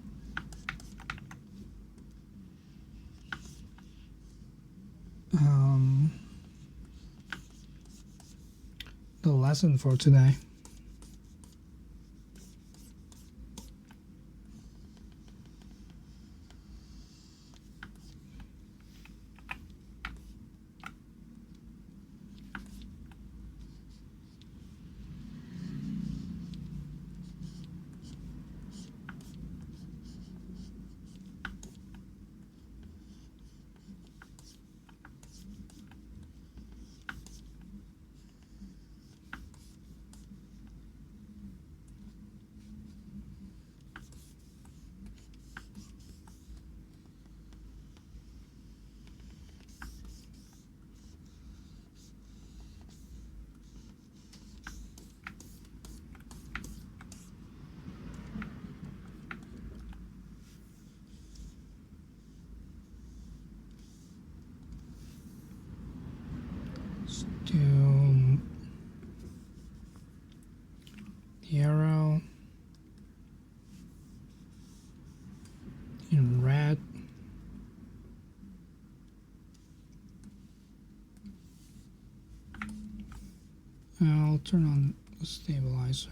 the lesson for today. Let's do the arrow in red. I'll turn on the stabilizer.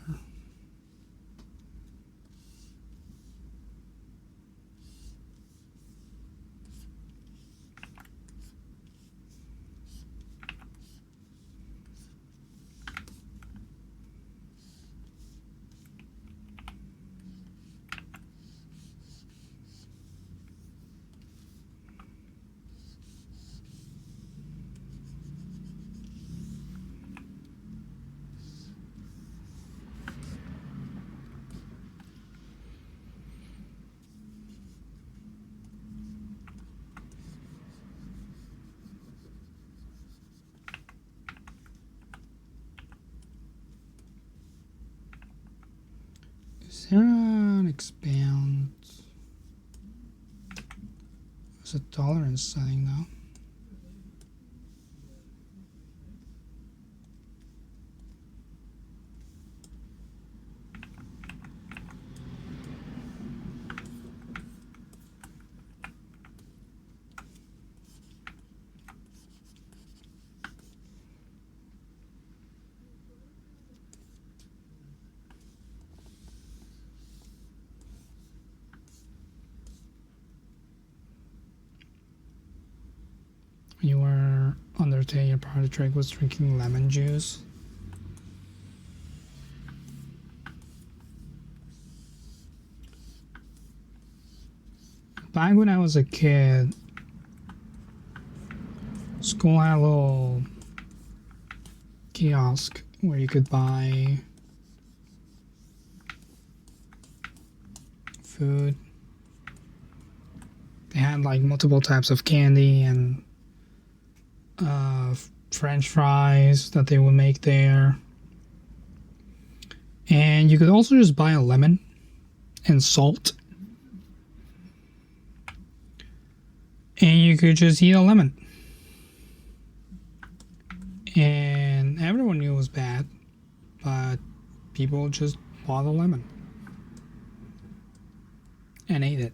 there an expand? There's a tolerance setting though. You were Undertale, your party trick was drinking lemon juice. Back when I was a kid, school had a little kiosk where you could buy food. They had like multiple types of candy and French fries that they would make there. And you could also just buy a lemon and salt. And you could just eat a lemon. And everyone knew it was bad, but people just bought a lemon and ate it.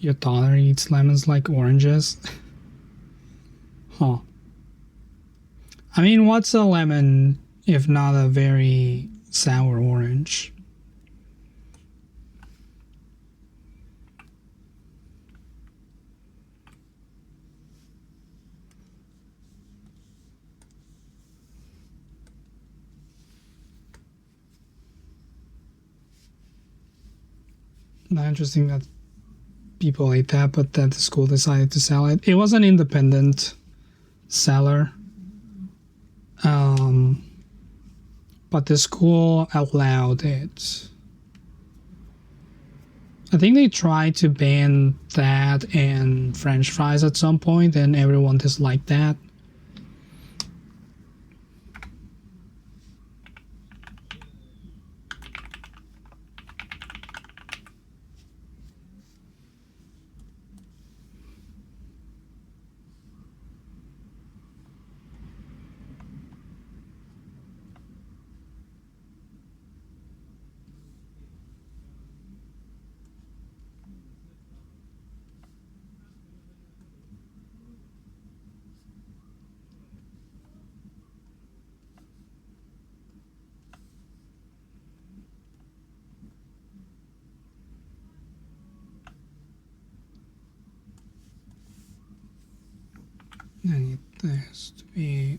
Your daughter eats lemons like oranges? Huh. I mean, what's a lemon if not a very sour orange? Not interesting that people ate that, but that the school decided to sell it. It was an independent seller. But the school allowed it. I think they tried to ban that and French fries at some point, and everyone disliked that. I need this to be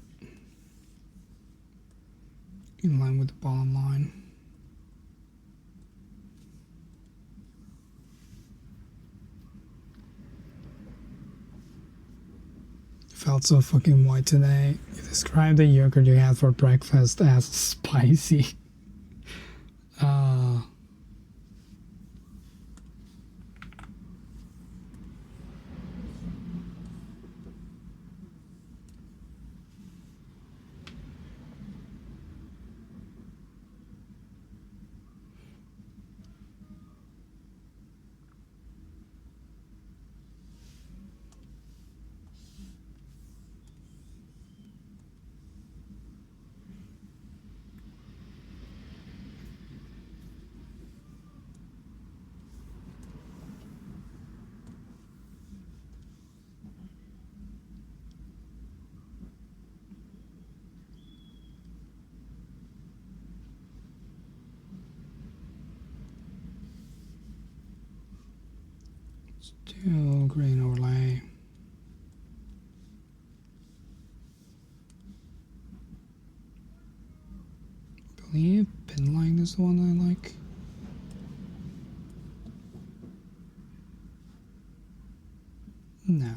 in line with the bottom line. Felt so fucking white today. You described the yogurt you had for breakfast as spicy. Still green overlay. I believe pin line is the one I like. No.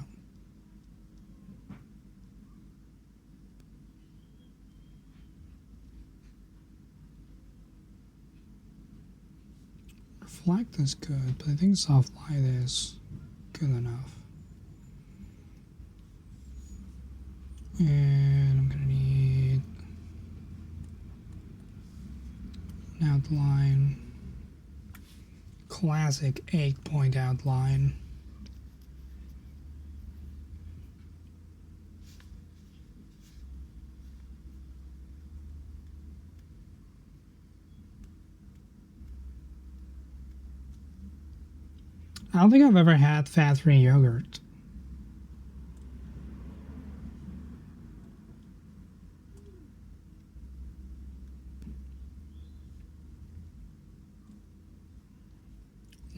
Reflect is good, but I think soft light is good enough. And I'm gonna need an outline. Classic 8-point outline. I don't think I've ever had fat-free yogurt.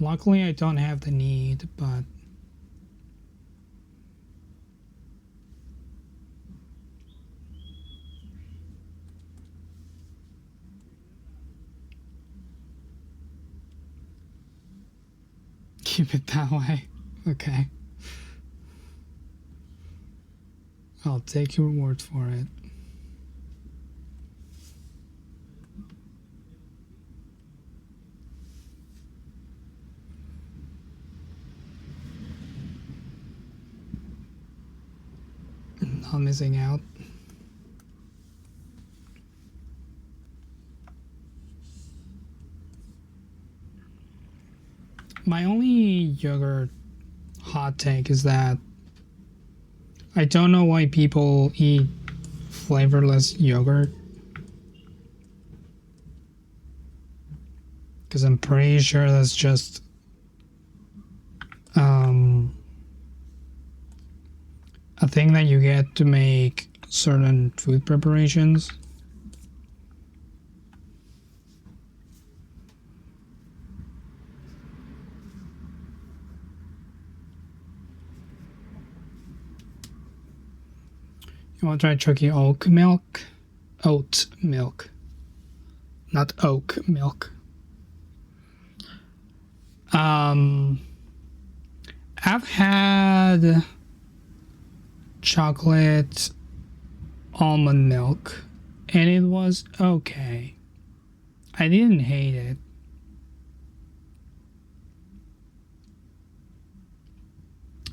Luckily, I don't have the need, but keep it that way. Okay. I'll take your word for it. Not missing out. My only yogurt hot take is that I don't know why people eat flavorless yogurt. Because I'm pretty sure that's just a thing that you get to make certain food preparations. You want to try chucky oat milk? Oat milk. Not oak milk. I've had chocolate almond milk and it was okay. I didn't hate it.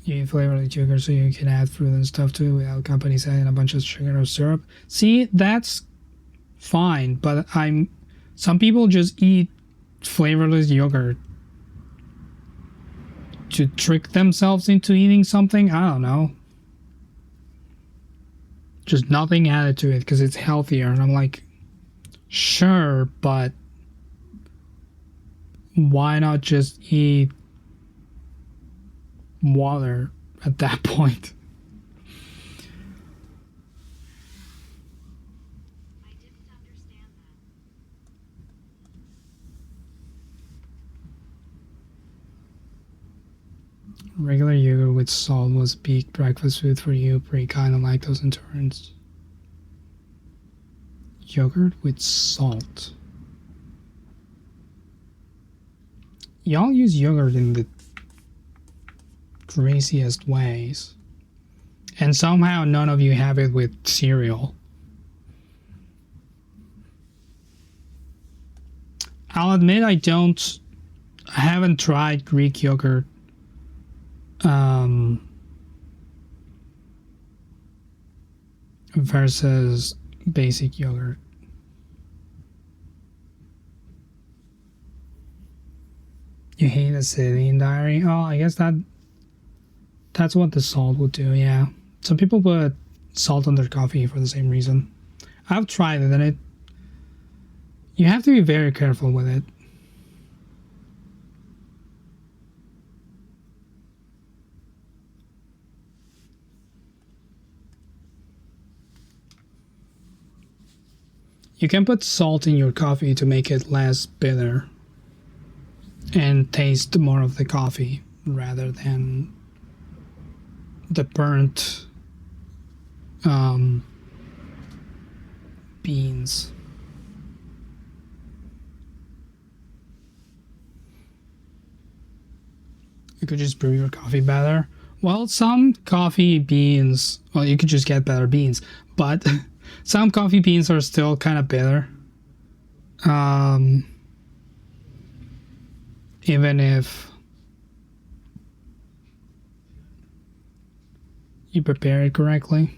You eat flavored sugar so you can add fruit and stuff too without companies adding a bunch of sugar or syrup. See, that's fine, but some people just eat flavorless yogurt to trick themselves into eating something. I don't know. Just nothing added to it because it's healthier. And I'm like, sure, but why not just eat water at that point? I didn't understand that. Regular yogurt with salt was peak breakfast food for you, pretty kind of lactose intolerance. Yogurt with salt. Y'all use yogurt in the craziest ways. And somehow none of you have it with cereal. I'll admit I haven't tried Greek yogurt versus basic yogurt. You hate acidity in dairy? Oh, I guess that's what the salt would do, yeah. Some people put salt on their coffee for the same reason. I've tried it and you have to be very careful with it. You can put salt in your coffee to make it less bitter and taste more of the coffee rather than the burnt beans. You could just brew your coffee better. Well, some coffee beans, well, you could just get better beans, but some coffee beans are still kind of bitter. Even if you prepare it correctly.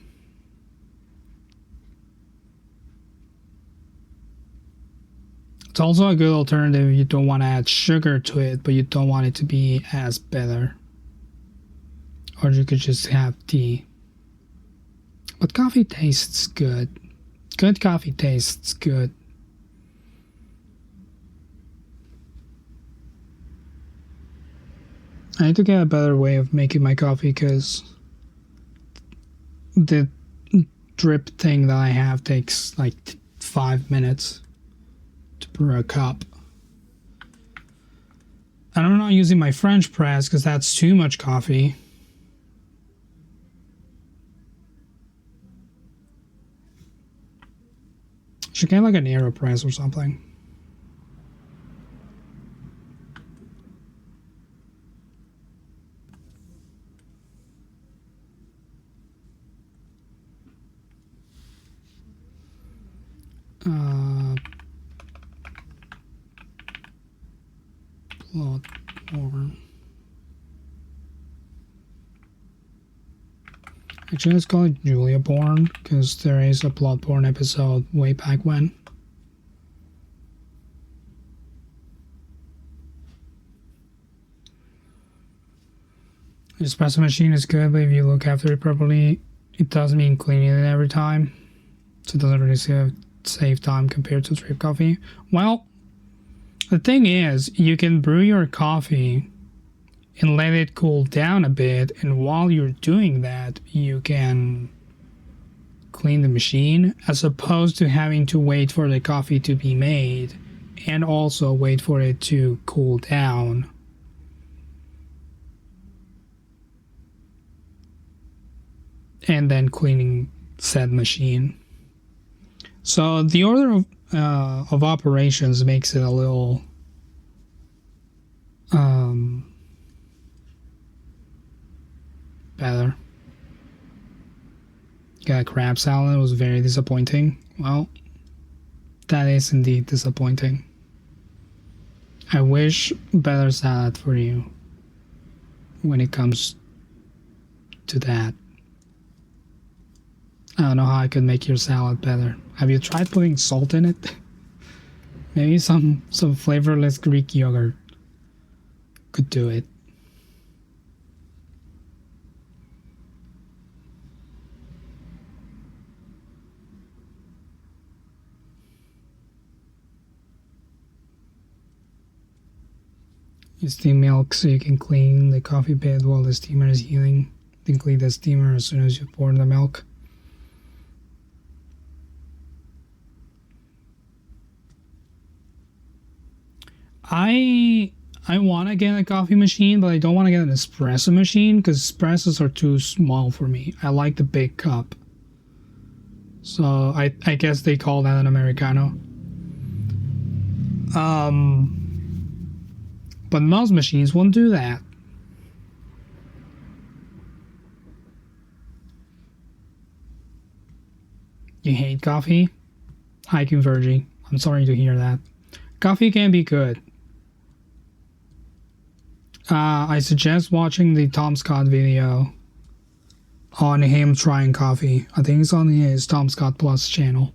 It's also a good alternative if you don't want to add sugar to it, but you don't want it to be as bitter. Or you could just have tea. But coffee tastes good. Good coffee tastes good. I need to get a better way of making my coffee because the drip thing that I have takes like 5 minutes to brew a cup. And I'm not using my French press because that's too much coffee. Should get like an AeroPress or something. Bloodborne. Actually, let's call it Julia Born because there is a Bloodborne episode way back when. The espresso machine is good, but if you look after it properly, it does mean cleaning it every time. So it doesn't really save time compared to drip coffee. Well, the thing is, you can brew your coffee and let it cool down a bit, and while you're doing that, you can clean the machine, as opposed to having to wait for the coffee to be made and also wait for it to cool down. And then cleaning said machine. So the order of operations makes it a little better. Got a crab salad. It was very disappointing. Well, that is indeed disappointing. I wish better salad for you when it comes to that. I don't know how I could make your salad better. Have you tried putting salt in it? Maybe some flavorless Greek yogurt could do it. You steam milk so you can clean the coffee bed while the steamer is heating. Then clean the steamer as soon as you pour the milk. I want to get a coffee machine, but I don't want to get an espresso machine because espressos are too small for me. I like the big cup. So I guess they call that an Americano. But most machines won't do that. You hate coffee? Hi, Convergy. I'm sorry to hear that. Coffee can be good. I suggest watching the Tom Scott video on him trying coffee. I think it's on his Tom Scott Plus channel.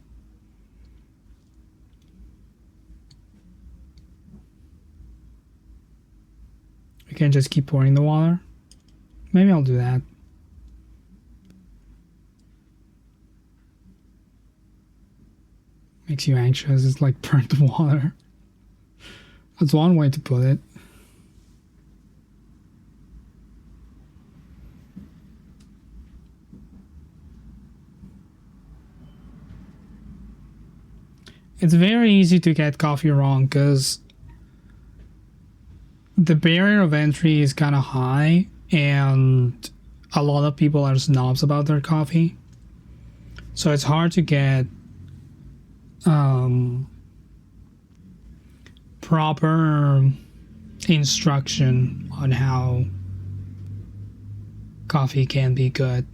We can just keep pouring the water. Maybe I'll do that. Makes you anxious. It's like burnt water. That's one way to put it. It's very easy to get coffee wrong because the barrier of entry is kind of high and a lot of people are snobs about their coffee. So it's hard to get proper instruction on how coffee can be good.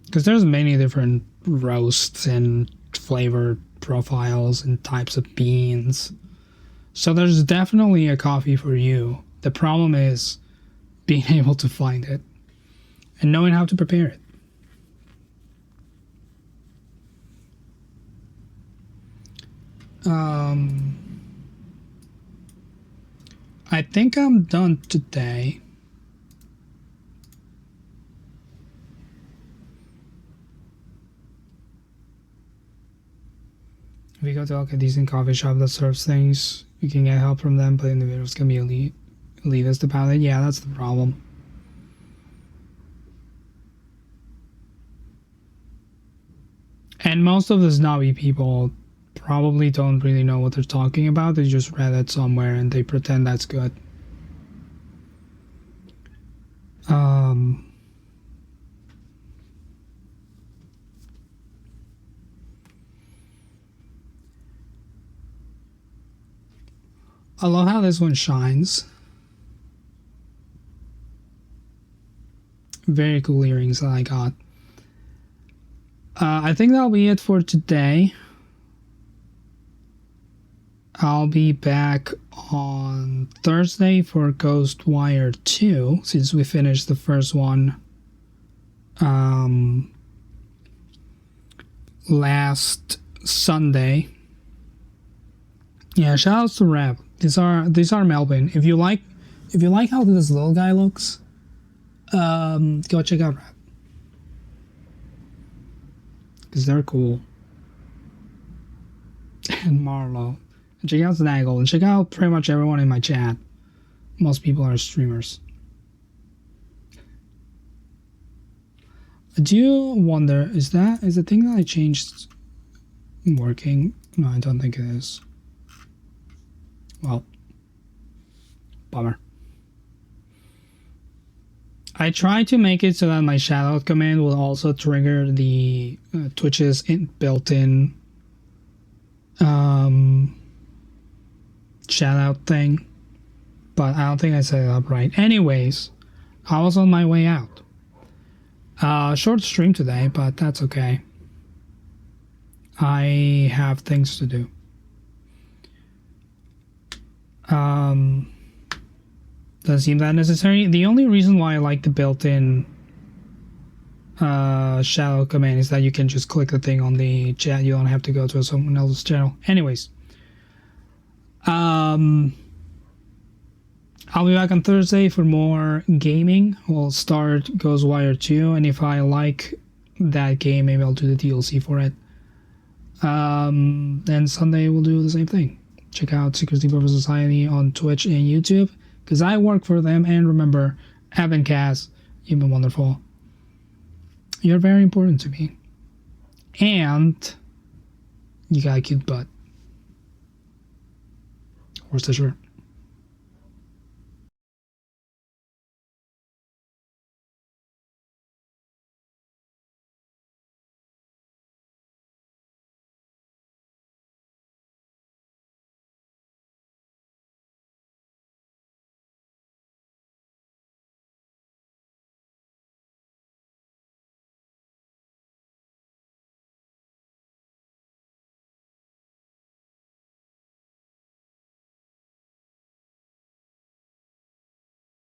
Because there's many different roasts and flavor profiles and types of beans. So there's definitely a coffee for you. The problem is being able to find it and knowing how to prepare it. I think I'm done today. If you go to like a decent coffee shop that serves things, you can get help from them, but individuals can be elitist about it. Yeah, that's the problem. And most of the snobby people probably don't really know what they're talking about. They just read it somewhere and they pretend that's good. I love how this one shines. Very cool earrings that I got. I think that'll be it for today. I'll be back on Thursday for Ghostwire 2, since we finished the first one last Sunday. Yeah, shoutouts to Rap. These are Melbourne. If you like how this little guy looks, go check out Rap. Because they're cool. And Marlo. And check out Snaggle. And check out pretty much everyone in my chat. Most people are streamers. I do wonder, is the thing that I changed working? No, I don't think it is. Well, bummer. I tried to make it so that my shoutout command will also trigger the Twitch's built-in shoutout thing, but I don't think I set it up right. Anyways, I was on my way out. Short stream today, but that's okay. I have things to do. Doesn't seem that necessary. The only reason why I like the built-in shadow command is that you can just click the thing on the chat. You don't have to go to someone else's channel. Anyways, I'll be back on Thursday for more gaming. We'll start Ghostwire 2, and if I like that game, maybe I'll do the DLC for it. Then Sunday we'll do the same thing. Check out Secret Sleepover Society on Twitch and YouTube, because I work for them. And remember, Ab and Khaz, you've been wonderful. You're very important to me. And you got a cute butt. Horse to sure.